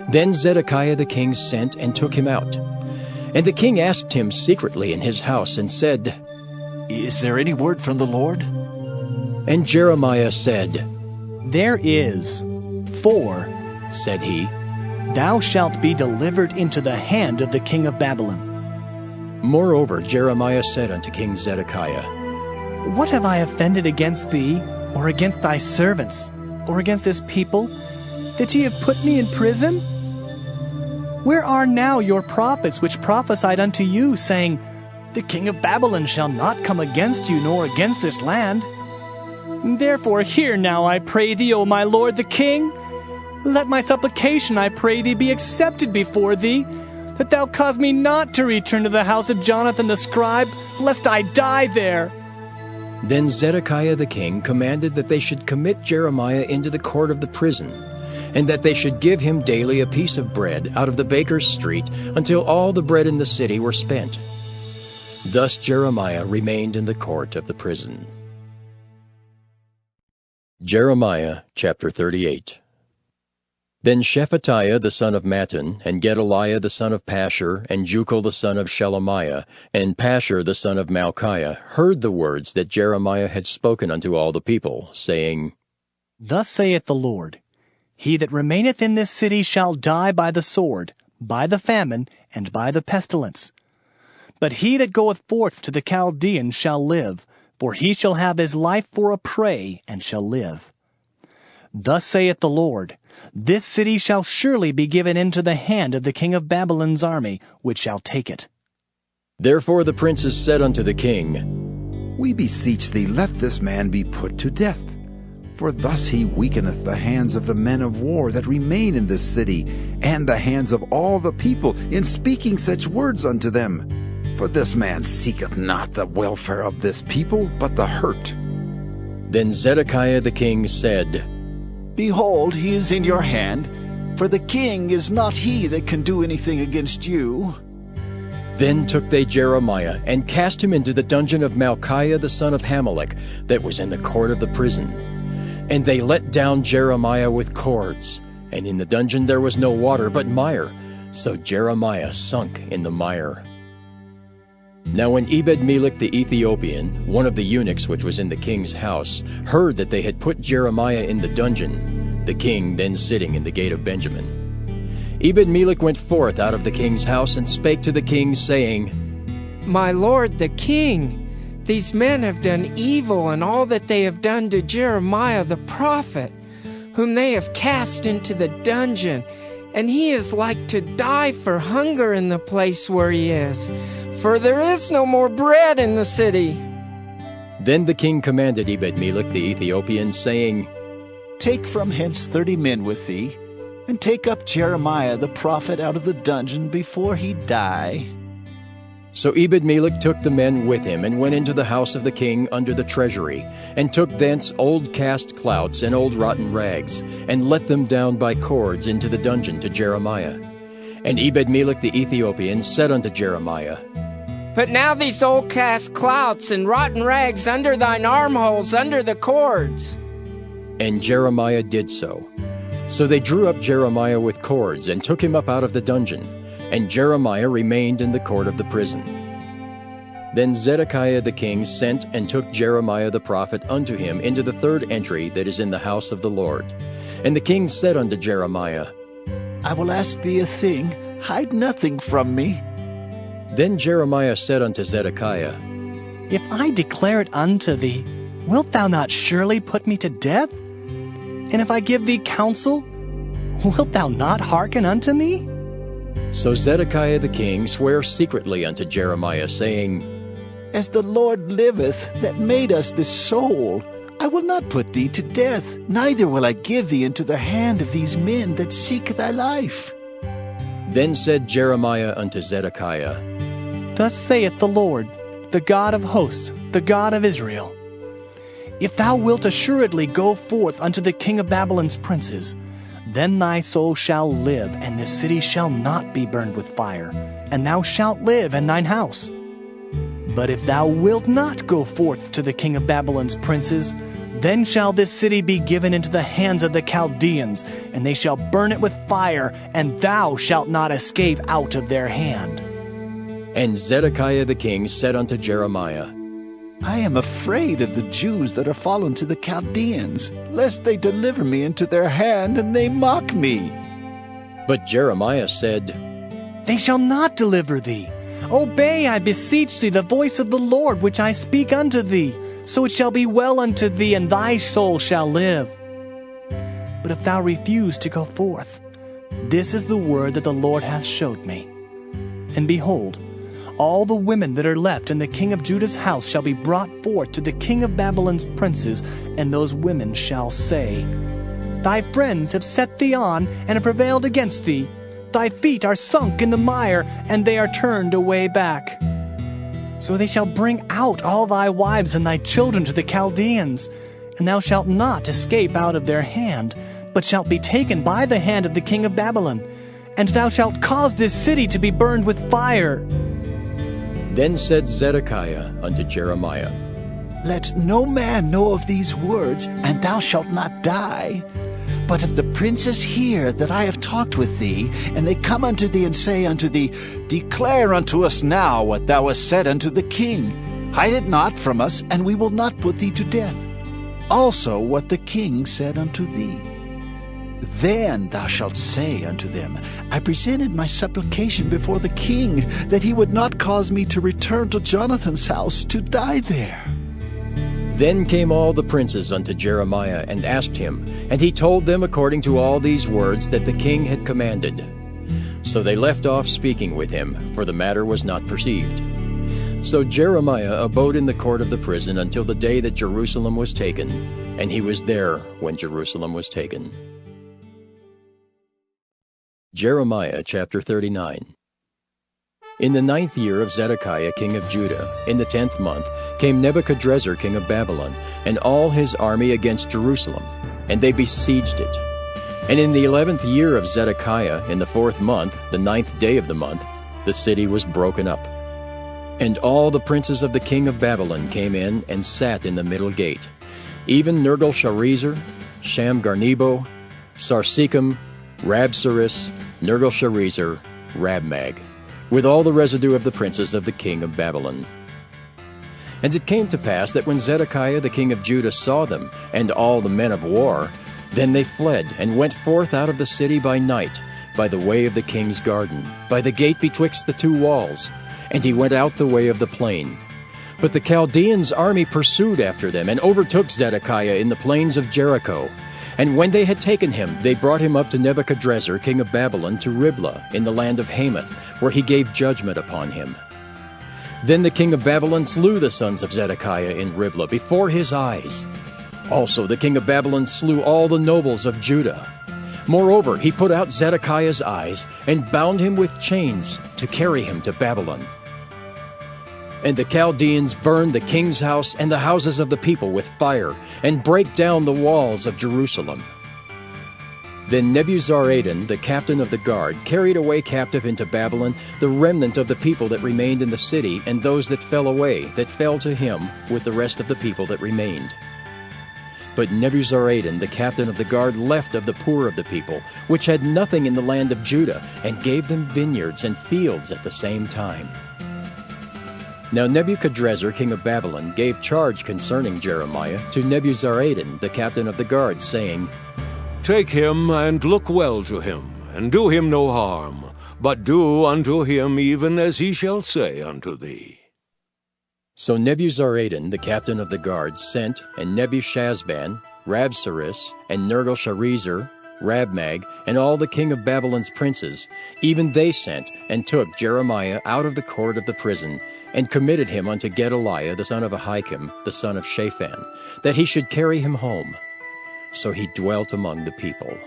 then Zedekiah the king sent and took him out. And the king asked him secretly in his house, and said, Is there any word from the Lord? And Jeremiah said, There is. For, said he, Thou shalt be delivered into the hand of the king of Babylon. Moreover, Jeremiah said unto King Zedekiah, What have I offended against thee, or against thy servants, or against this people, that ye have put me in prison? Where are now your prophets which prophesied unto you, saying, The king of Babylon shall not come against you, nor against this land? Therefore hear now, I pray thee, O my lord the king. Let my supplication, I pray thee, be accepted before thee, that thou cause me not to return to the house of Jonathan the scribe, lest I die there. Then Zedekiah the king commanded that they should commit Jeremiah into the court of the prison, and that they should give him daily a piece of bread out of the baker's street, until all the bread in the city were spent. Thus Jeremiah remained in the court of the prison. Jeremiah chapter 38. Then Shephatiah the son of Mattan, and Gedaliah the son of Pashur, and Jucal the son of Shelemiah, and Pashur the son of Malchiah heard the words that Jeremiah had spoken unto all the people, saying, Thus saith the Lord, He that remaineth in this city shall die by the sword, by the famine, and by the pestilence. But he that goeth forth to the Chaldeans shall live, for he shall have his life for a prey, and shall live. Thus saith the Lord, This city shall surely be given into the hand of the king of Babylon's army, which shall take it. Therefore the princes said unto the king, We beseech thee, let this man be put to death. For thus he weakeneth the hands of the men of war that remain in this city, and the hands of all the people, in speaking such words unto them. For this man seeketh not the welfare of this people, but the hurt. Then Zedekiah the king said, Behold, he is in your hand, for the king is not he that can do anything against you. Then took they Jeremiah, and cast him into the dungeon of Malchiah the son of Hamelech, that was in the court of the prison. And they let down Jeremiah with cords, and in the dungeon there was no water but mire, so Jeremiah sunk in the mire. Now when Ebed-melech the Ethiopian, one of the eunuchs which was in the king's house, heard that they had put Jeremiah in the dungeon, the king then sitting in the gate of Benjamin, Ebed-melech went forth out of the king's house and spake to the king, saying, My lord the king, these men have done evil in all that they have done to Jeremiah the prophet, whom they have cast into the dungeon, and he is like to die for hunger in the place where he is, for there is no more bread in the city. Then the king commanded Ebed-melech the Ethiopian, saying, Take from hence 30 men with thee, and take up Jeremiah the prophet out of the dungeon before he die. So Ebed-melech took the men with him, and went into the house of the king under the treasury, and took thence old cast clouts and old rotten rags, and let them down by cords into the dungeon to Jeremiah. And Ebed-melech the Ethiopian said unto Jeremiah, Put now these old cast clouts and rotten rags under thine armholes, under the cords. And Jeremiah did so. So they drew up Jeremiah with cords, and took him up out of the dungeon, and Jeremiah remained in the court of the prison. Then Zedekiah the king sent and took Jeremiah the prophet unto him into the third entry that is in the house of the Lord. And the king said unto Jeremiah, I will ask thee a thing, hide nothing from me. Then Jeremiah said unto Zedekiah, If I declare it unto thee, wilt thou not surely put me to death? And if I give thee counsel, wilt thou not hearken unto me? So Zedekiah the king sware secretly unto Jeremiah, saying, As the Lord liveth, that made us this soul, I will not put thee to death, neither will I give thee into the hand of these men that seek thy life. Then said Jeremiah unto Zedekiah, Thus saith the Lord, the God of hosts, the God of Israel, If thou wilt assuredly go forth unto the king of Babylon's princes, then thy soul shall live, and this city shall not be burned with fire, and thou shalt live in thine house. But if thou wilt not go forth to the king of Babylon's princes, then shall this city be given into the hands of the Chaldeans, and they shall burn it with fire, and thou shalt not escape out of their hand. And Zedekiah the king said unto Jeremiah, I am afraid of the Jews that are fallen to the Chaldeans, lest they deliver me into their hand, and they mock me. But Jeremiah said, They shall not deliver thee. Obey, I beseech thee, the voice of the Lord, which I speak unto thee. So it shall be well unto thee, and thy soul shall live. But if thou refuse to go forth, this is the word that the Lord hath showed me. And behold, all the women that are left in the king of Judah's house shall be brought forth to the king of Babylon's princes, and those women shall say, Thy friends have set thee on, and have prevailed against thee. Thy feet are sunk in the mire, and they are turned away back. So they shall bring out all thy wives and thy children to the Chaldeans, and thou shalt not escape out of their hand, but shalt be taken by the hand of the king of Babylon, and thou shalt cause this city to be burned with fire. Then said Zedekiah unto Jeremiah, Let no man know of these words, and thou shalt not die. But if the princes hear that I have talked with thee, and they come unto thee and say unto thee, Declare unto us now what thou hast said unto the king. Hide it not from us, and we will not put thee to death. Also what the king said unto thee. Then thou shalt say unto them, I presented my supplication before the king, that he would not cause me to return to Jonathan's house to die there. Then came all the princes unto Jeremiah, and asked him, and he told them according to all these words that the king had commanded. So they left off speaking with him, for the matter was not perceived. So Jeremiah abode in the court of the prison until the day that Jerusalem was taken, and he was there when Jerusalem was taken. Jeremiah chapter 39. In the 9th year of Zedekiah king of Judah, in the 10th month, came Nebuchadrezzar king of Babylon, and all his army against Jerusalem, and they besieged it. And in the 11th year of Zedekiah, in the 4th month, the 9th day of the month, the city was broken up. And all the princes of the king of Babylon came in and sat in the middle gate, even Nergal-Sharezer, Shamgar-Nebo, Sarsekim, Rabsaris, Nergal-Sharezer, Rabmag, with all the residue of the princes of the king of Babylon. And it came to pass that when Zedekiah the king of Judah saw them, and all the men of war, then they fled, and went forth out of the city by night, by the way of the king's garden, by the gate betwixt the two walls, and he went out the way of the plain. But the Chaldeans' army pursued after them, and overtook Zedekiah in the plains of Jericho. And when they had taken him, they brought him up to Nebuchadrezzar king of Babylon to Riblah, in the land of Hamath, where he gave judgment upon him. Then the king of Babylon slew the sons of Zedekiah in Riblah before his eyes. Also the king of Babylon slew all the nobles of Judah. Moreover, he put out Zedekiah's eyes, and bound him with chains to carry him to Babylon. And the Chaldeans burned the king's house and the houses of the people with fire, and brake down the walls of Jerusalem. Then Nebuzaradan, the captain of the guard, carried away captive into Babylon the remnant of the people that remained in the city, and those that fell away, that fell to him with the rest of the people that remained. But Nebuzaradan, the captain of the guard, left of the poor of the people, which had nothing in the land of Judah, and gave them vineyards and fields at the same time. Now Nebuchadrezzar king of Babylon gave charge concerning Jeremiah to Nebuzaradan, the captain of the guard, saying, Take him, and look well to him, and do him no harm, but do unto him even as he shall say unto thee. So Nebuzaradan, the captain of the guard, sent, and Nebuchadnezzar, Rabsaris, and Nergal-Sharezer, Rabmag, and all the king of Babylon's princes, even they sent, and took Jeremiah out of the court of the prison, and committed him unto Gedaliah the son of Ahikam, the son of Shaphan, that he should carry him home. So he dwelt among the people.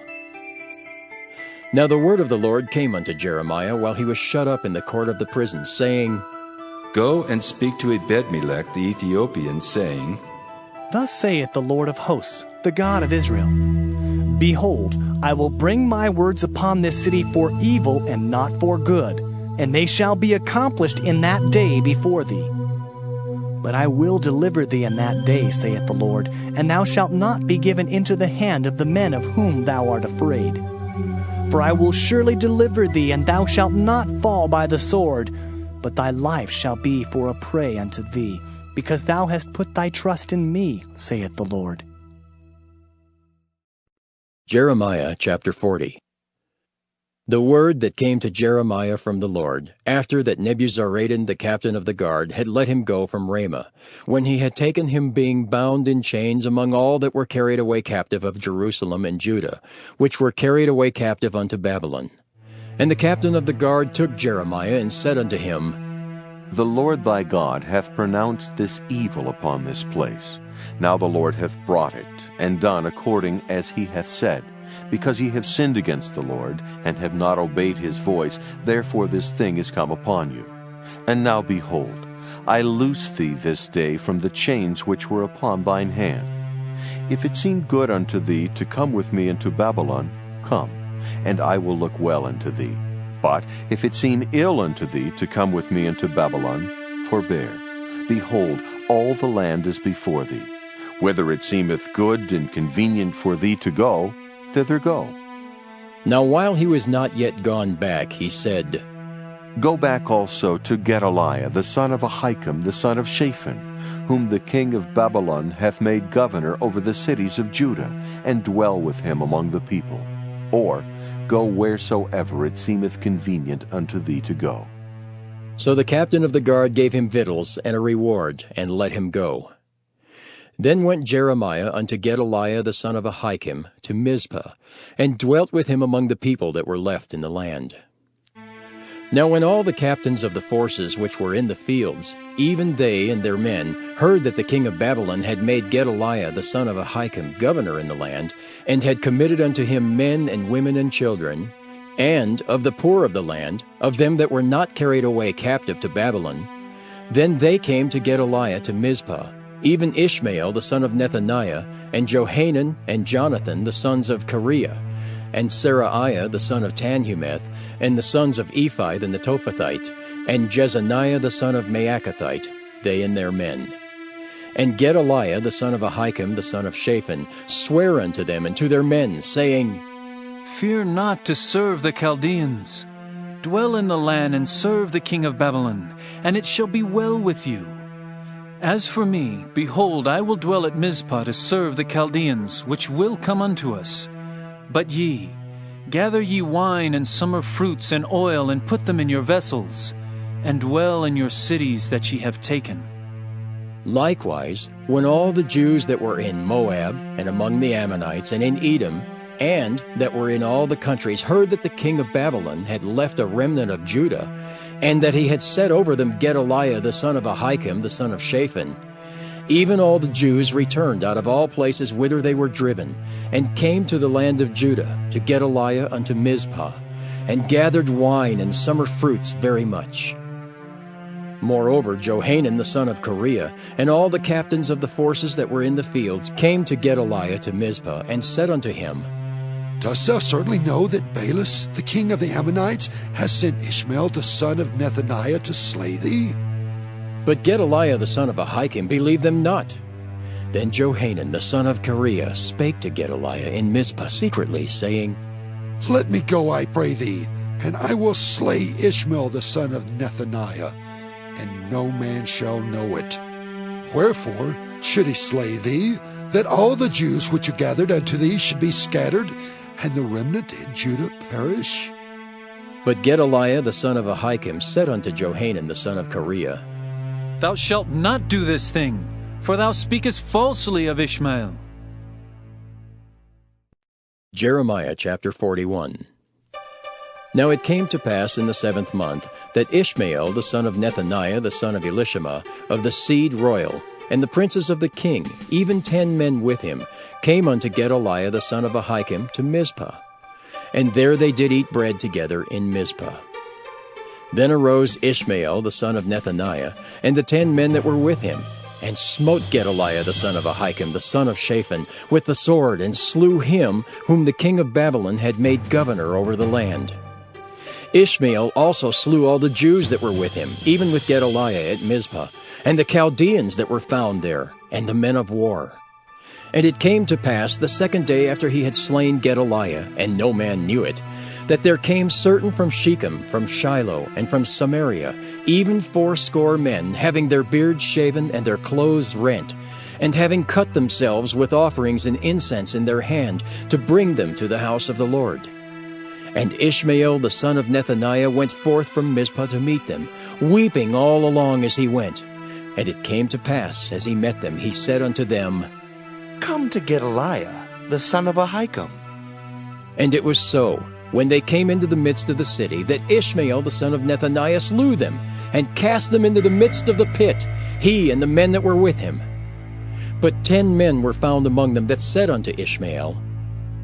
Now the word of the Lord came unto Jeremiah while he was shut up in the court of the prison, saying, Go and speak to Ebed-melech the Ethiopian, saying, Thus saith the Lord of hosts, the God of Israel, Behold, I will bring my words upon this city for evil and not for good, and they shall be accomplished in that day before thee. But I will deliver thee in that day, saith the Lord, and thou shalt not be given into the hand of the men of whom thou art afraid. For I will surely deliver thee, and thou shalt not fall by the sword, but thy life shall be for a prey unto thee, because thou hast put thy trust in me, saith the Lord. Jeremiah chapter 40. The word that came to Jeremiah from the Lord, after that Nebuzaradan the captain of the guard had let him go from Ramah, when he had taken him being bound in chains among all that were carried away captive of Jerusalem and Judah, which were carried away captive unto Babylon. And the captain of the guard took Jeremiah, and said unto him, The Lord thy God hath pronounced this evil upon this place. Now the Lord hath brought it, and done according as he hath said. Because ye have sinned against the Lord, and have not obeyed his voice, therefore this thing is come upon you. And now behold, I loose thee this day from the chains which were upon thine hand. If it seem good unto thee to come with me into Babylon, come, and I will look well unto thee. But if it seem ill unto thee to come with me into Babylon, forbear. Behold, all the land is before thee. Whether it seemeth good and convenient for thee to go, thither go. Now while he was not yet gone back, he said, Go back also to Gedaliah the son of Ahikam the son of Shaphan, whom the king of Babylon hath made governor over the cities of Judah, and dwell with him among the people. Or go wheresoever it seemeth convenient unto thee to go. So the captain of the guard gave him victuals and a reward, and let him go. Then went Jeremiah unto Gedaliah the son of Ahikam to Mizpah, and dwelt with him among the people that were left in the land. Now when all the captains of the forces which were in the fields, even they and their men, heard that the king of Babylon had made Gedaliah the son of Ahikam governor in the land, and had committed unto him men and women and children, and of the poor of the land, of them that were not carried away captive to Babylon, then they came to Gedaliah to Mizpah, even Ishmael the son of Nethaniah, and Johanan and Jonathan the sons of Kareah, and Seraiah the son of Tanhumeth, and the sons of Ephi the Netophathite, and Jezaniah the son of Maacathite, they and their men. And Gedaliah the son of Ahikam the son of Shaphan sware unto them and to their men, saying, Fear not to serve the Chaldeans. Dwell in the land and serve the king of Babylon, and it shall be well with you. As for me, behold, I will dwell at Mizpah to serve the Chaldeans, which will come unto us. But ye, gather ye wine and summer fruits and oil, and put them in your vessels, and dwell in your cities that ye have taken. Likewise, when all the Jews that were in Moab, and among the Ammonites, and in Edom, and that were in all the countries, heard that the king of Babylon had left a remnant of Judah, and that he had set over them Gedaliah the son of Ahikam the son of Shaphan, even all the Jews returned out of all places whither they were driven, and came to the land of Judah, to Gedaliah unto Mizpah, and gathered wine and summer fruits very much. Moreover, Johanan the son of Kareah, and all the captains of the forces that were in the fields, came to Gedaliah to Mizpah, and said unto him, Dost thou certainly know that Baalis, the king of the Ammonites, has sent Ishmael the son of Nethaniah to slay thee? But Gedaliah the son of Ahikam believed them not. Then Johanan the son of Kareah spake to Gedaliah in Mizpah secretly, saying, Let me go, I pray thee, and I will slay Ishmael the son of Nethaniah, and no man shall know it. Wherefore should he slay thee, that all the Jews which are gathered unto thee should be scattered, and the remnant in Judah perish? But Gedaliah the son of Ahikam said unto Johanan the son of Kareah, Thou shalt not do this thing, for thou speakest falsely of Ishmael. Jeremiah chapter 41. Now it came to pass in the 7th month that Ishmael the son of Nethaniah the son of Elishama of the seed royal, and the princes of the king, even 10 men with him, came unto Gedaliah the son of Ahikam to Mizpah. And there they did eat bread together in Mizpah. Then arose Ishmael the son of Nethaniah, and the 10 men that were with him, and smote Gedaliah the son of Ahikam the son of Shaphan with the sword, and slew him whom the king of Babylon had made governor over the land. Ishmael also slew all the Jews that were with him, even with Gedaliah at Mizpah, and the Chaldeans that were found there, and the men of war. And it came to pass the 2nd day after he had slain Gedaliah, and no man knew it, that there came certain from Shechem, from Shiloh, and from Samaria, even 80 men, having their beards shaven and their clothes rent, and having cut themselves with offerings and incense in their hand, to bring them to the house of the Lord. And Ishmael the son of Nethaniah went forth from Mizpah to meet them, weeping all along as he went. And it came to pass, as he met them, he said unto them, Come to Gedaliah, the son of Ahikam. And it was so, when they came into the midst of the city, that Ishmael the son of Nethaniah slew them, and cast them into the midst of the pit, he and the men that were with him. But 10 men were found among them that said unto Ishmael,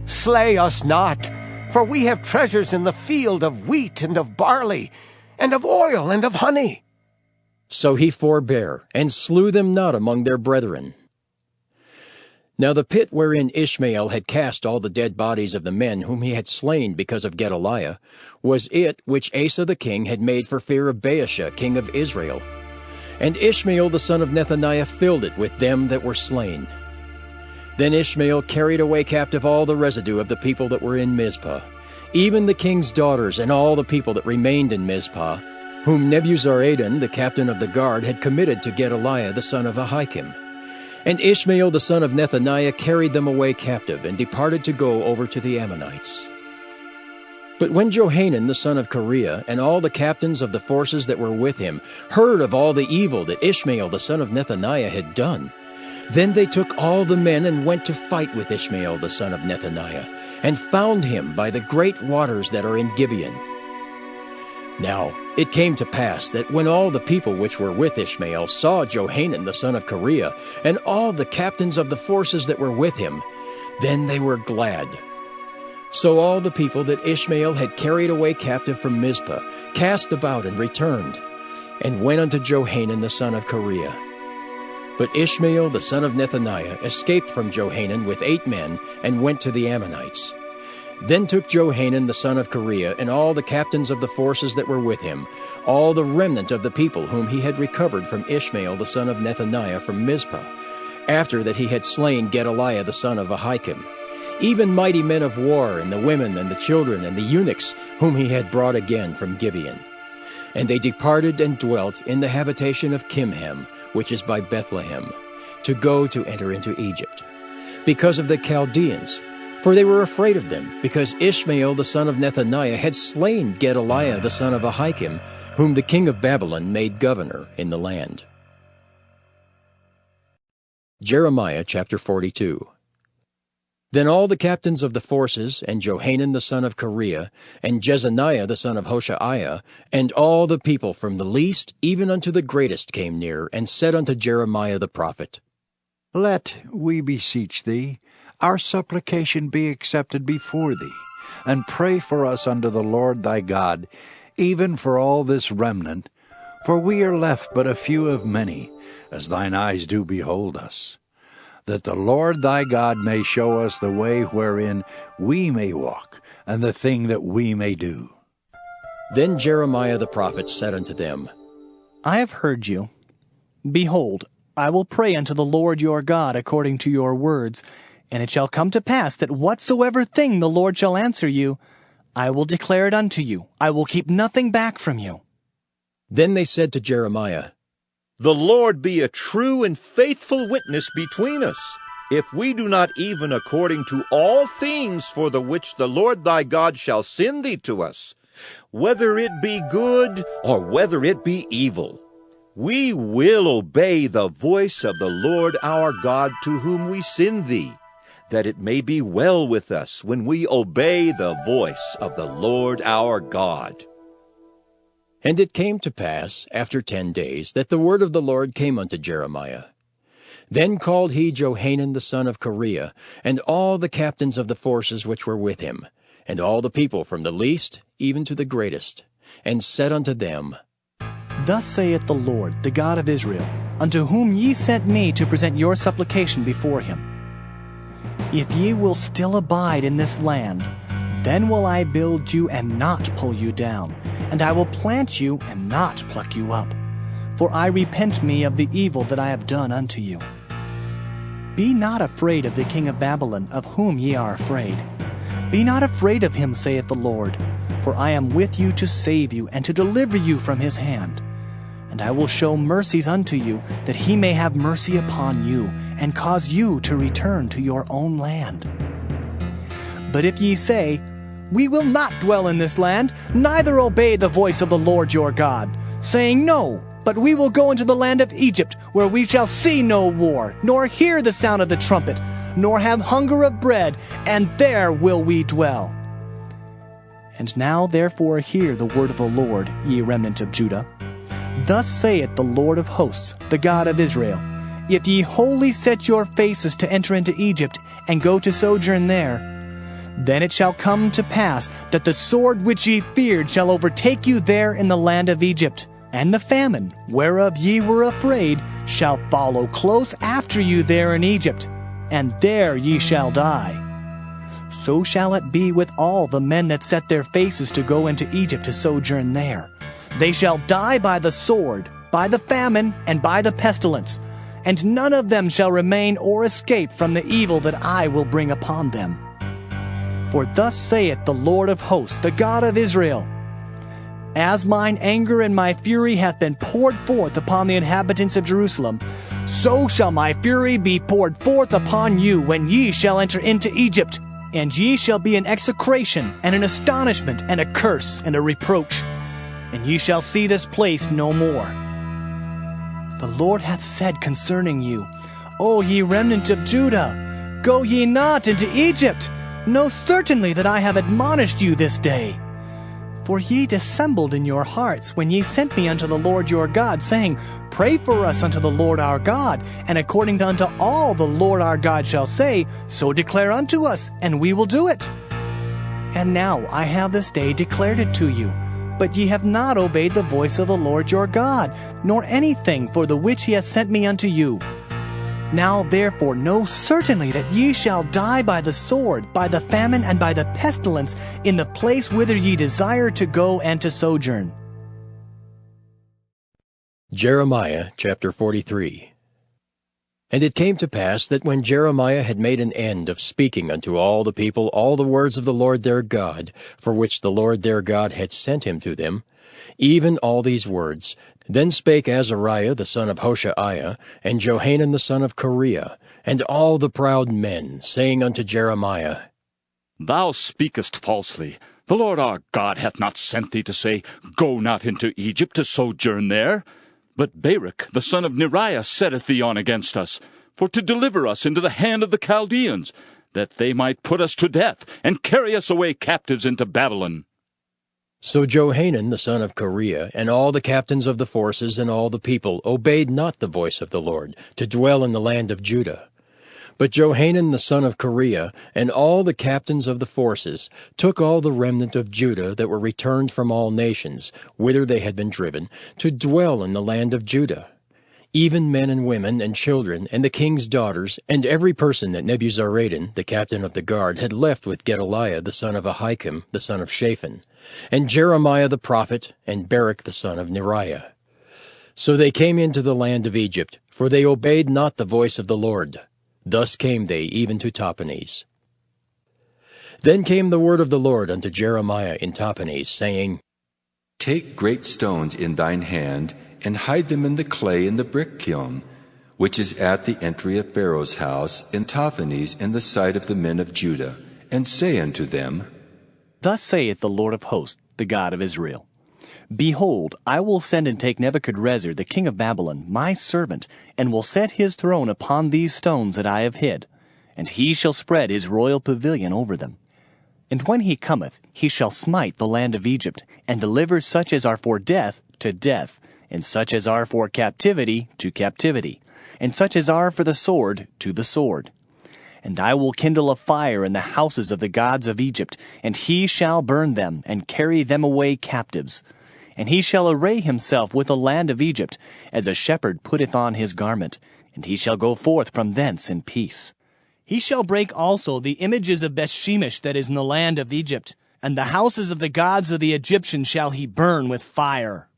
Slay us not, for we have treasures in the field of wheat and of barley, and of oil and of honey. So he forbare, and slew them not among their brethren. Now the pit wherein Ishmael had cast all the dead bodies of the men whom he had slain because of Gedaliah was it which Asa the king had made for fear of Baasha king of Israel. And Ishmael the son of Nethaniah filled it with them that were slain. Then Ishmael carried away captive all the residue of the people that were in Mizpah, even the king's daughters and all the people that remained in Mizpah, whom Nebuzaradan the captain of the guard had committed to Gedaliah the son of Ahikam. And Ishmael the son of Nethaniah carried them away captive, and departed to go over to the Ammonites. But when Johanan the son of Kareah, and all the captains of the forces that were with him, heard of all the evil that Ishmael the son of Nethaniah had done, Then they took all the men and went to fight with Ishmael the son of Nethaniah, and found him by the great waters that are in Gibeon. Now it came to pass that when all the people which were with Ishmael saw Johanan the son of Kareah, and all the captains of the forces that were with him, then they were glad. So all the people that Ishmael had carried away captive from Mizpah cast about and returned, and went unto Johanan the son of Kareah. But Ishmael the son of Nethaniah escaped from Johanan with 8 men, and went to the Ammonites. Then took Johanan the son of Kareah and all the captains of the forces that were with him, all the remnant of the people whom he had recovered from Ishmael the son of Nethaniah from Mizpah, after that he had slain Gedaliah the son of Ahikam, even mighty men of war, and the women and the children and the eunuchs whom he had brought again from Gibeon. And they departed and dwelt in the habitation of Kimham, which is by Bethlehem, to go to enter into Egypt, because of the Chaldeans. For they were afraid of them, because Ishmael the son of Nethaniah had slain Gedaliah the son of Ahikam, whom the king of Babylon made governor in the land. Jeremiah chapter 42. Then all the captains of the forces, and Johanan the son of Kareah, and Jezaniah the son of Hoshaiah, and all the people from the least even unto the greatest came near, and said unto Jeremiah the prophet, Let, we beseech thee, our supplication be accepted before thee, and pray for us unto the Lord thy God, even for all this remnant, for we are left but a few of many, as thine eyes do behold us, that the Lord thy God may show us the way wherein we may walk, and the thing that we may do. Then Jeremiah the prophet said unto them, I have heard you. Behold, I will pray unto the Lord your God according to your words, and it shall come to pass that whatsoever thing the Lord shall answer you, I will declare it unto you. I will keep nothing back from you. Then they said to Jeremiah, The Lord be a true and faithful witness between us, if we do not even according to all things for the which the Lord thy God shall send thee to us, whether it be good or whether it be evil. We will obey the voice of the Lord our God to whom we send thee, that it may be well with us when we obey the voice of the Lord our God. And it came to pass, after 10 days, that the word of the Lord came unto Jeremiah. Then called he Johanan the son of Kareah, and all the captains of the forces which were with him, and all the people from the least even to the greatest, and said unto them, Thus saith the Lord, the God of Israel, unto whom ye sent me to present your supplication before him. If ye will still abide in this land, then will I build you and not pull you down, and I will plant you and not pluck you up. For I repent me of the evil that I have done unto you. Be not afraid of the king of Babylon, of whom ye are afraid. Be not afraid of him, saith the Lord, for I am with you to save you and to deliver you from his hand. And I will show mercies unto you, that he may have mercy upon you, and cause you to return to your own land. But if ye say, We will not dwell in this land, neither obey the voice of the Lord your God, saying, No, but we will go into the land of Egypt, where we shall see no war, nor hear the sound of the trumpet, nor have hunger of bread, and there will we dwell. And now therefore hear the word of the Lord, ye remnant of Judah. Thus saith the Lord of hosts, the God of Israel, If ye wholly set your faces to enter into Egypt, and go to sojourn there, then it shall come to pass that the sword which ye feared shall overtake you there in the land of Egypt, and the famine, whereof ye were afraid, shall follow close after you there in Egypt, and there ye shall die. So shall it be with all the men that set their faces to go into Egypt to sojourn there. They shall die by the sword, by the famine, and by the pestilence, and none of them shall remain or escape from the evil that I will bring upon them. For thus saith the Lord of hosts, the God of Israel, As mine anger and my fury hath been poured forth upon the inhabitants of Jerusalem, so shall my fury be poured forth upon you when ye shall enter into Egypt, and ye shall be an execration, and an astonishment, and a curse, and a reproach. And ye shall see this place no more. The Lord hath said concerning you, O ye remnant of Judah, go ye not into Egypt. Know certainly that I have admonished you this day. For ye dissembled in your hearts when ye sent me unto the Lord your God, saying, Pray for us unto the Lord our God, and according unto all the Lord our God shall say, so declare unto us, and we will do it. And now I have this day declared it to you, but ye have not obeyed the voice of the Lord your God, nor anything for the which he hath sent me unto you. Now therefore know certainly that ye shall die by the sword, by the famine, and by the pestilence, in the place whither ye desire to go and to sojourn. Jeremiah chapter 43. And it came to pass that when Jeremiah had made an end of speaking unto all the people all the words of the Lord their God, for which the Lord their God had sent him to them, even all these words, then spake Azariah the son of Hoshaiah, and Johanan the son of Kareah, and all the proud men, saying unto Jeremiah, Thou speakest falsely. The Lord our God hath not sent thee to say, Go not into Egypt to sojourn there. But Baruch the son of Neriah setteth thee on against us, for to deliver us into the hand of the Chaldeans, that they might put us to death, and carry us away captives into Babylon. So Johanan the son of Kareah, and all the captains of the forces, and all the people, obeyed not the voice of the Lord, to dwell in the land of Judah. But Johanan the son of Kareah, and all the captains of the forces, took all the remnant of Judah that were returned from all nations, whither they had been driven, to dwell in the land of Judah. Even men and women and children, and the king's daughters, and every person that Nebuzaradan, the captain of the guard, had left with Gedaliah the son of Ahikam, the son of Shaphan, and Jeremiah the prophet, and Baruch the son of Neriah. So they came into the land of Egypt, for they obeyed not the voice of the Lord. Thus came they even to Tahpanhes. Then came the word of the Lord unto Jeremiah in Tahpanhes, saying, Take great stones in thine hand, and hide them in the clay in the brick kiln, which is at the entry of Pharaoh's house in Tahpanhes in the sight of the men of Judah, and say unto them, Thus saith the Lord of hosts, the God of Israel, Behold, I will send and take Nebuchadrezzar the king of Babylon, my servant, and will set his throne upon these stones that I have hid, and he shall spread his royal pavilion over them. And when he cometh, he shall smite the land of Egypt, and deliver such as are for death to death, and such as are for captivity to captivity, and such as are for the sword to the sword. And I will kindle a fire in the houses of the gods of Egypt, and he shall burn them, and carry them away captives. And he shall array himself with the land of Egypt, as a shepherd putteth on his garment, and he shall go forth from thence in peace. He shall break also the images of Bethshemesh that is in the land of Egypt, and the houses of the gods of the Egyptians shall he burn with fire.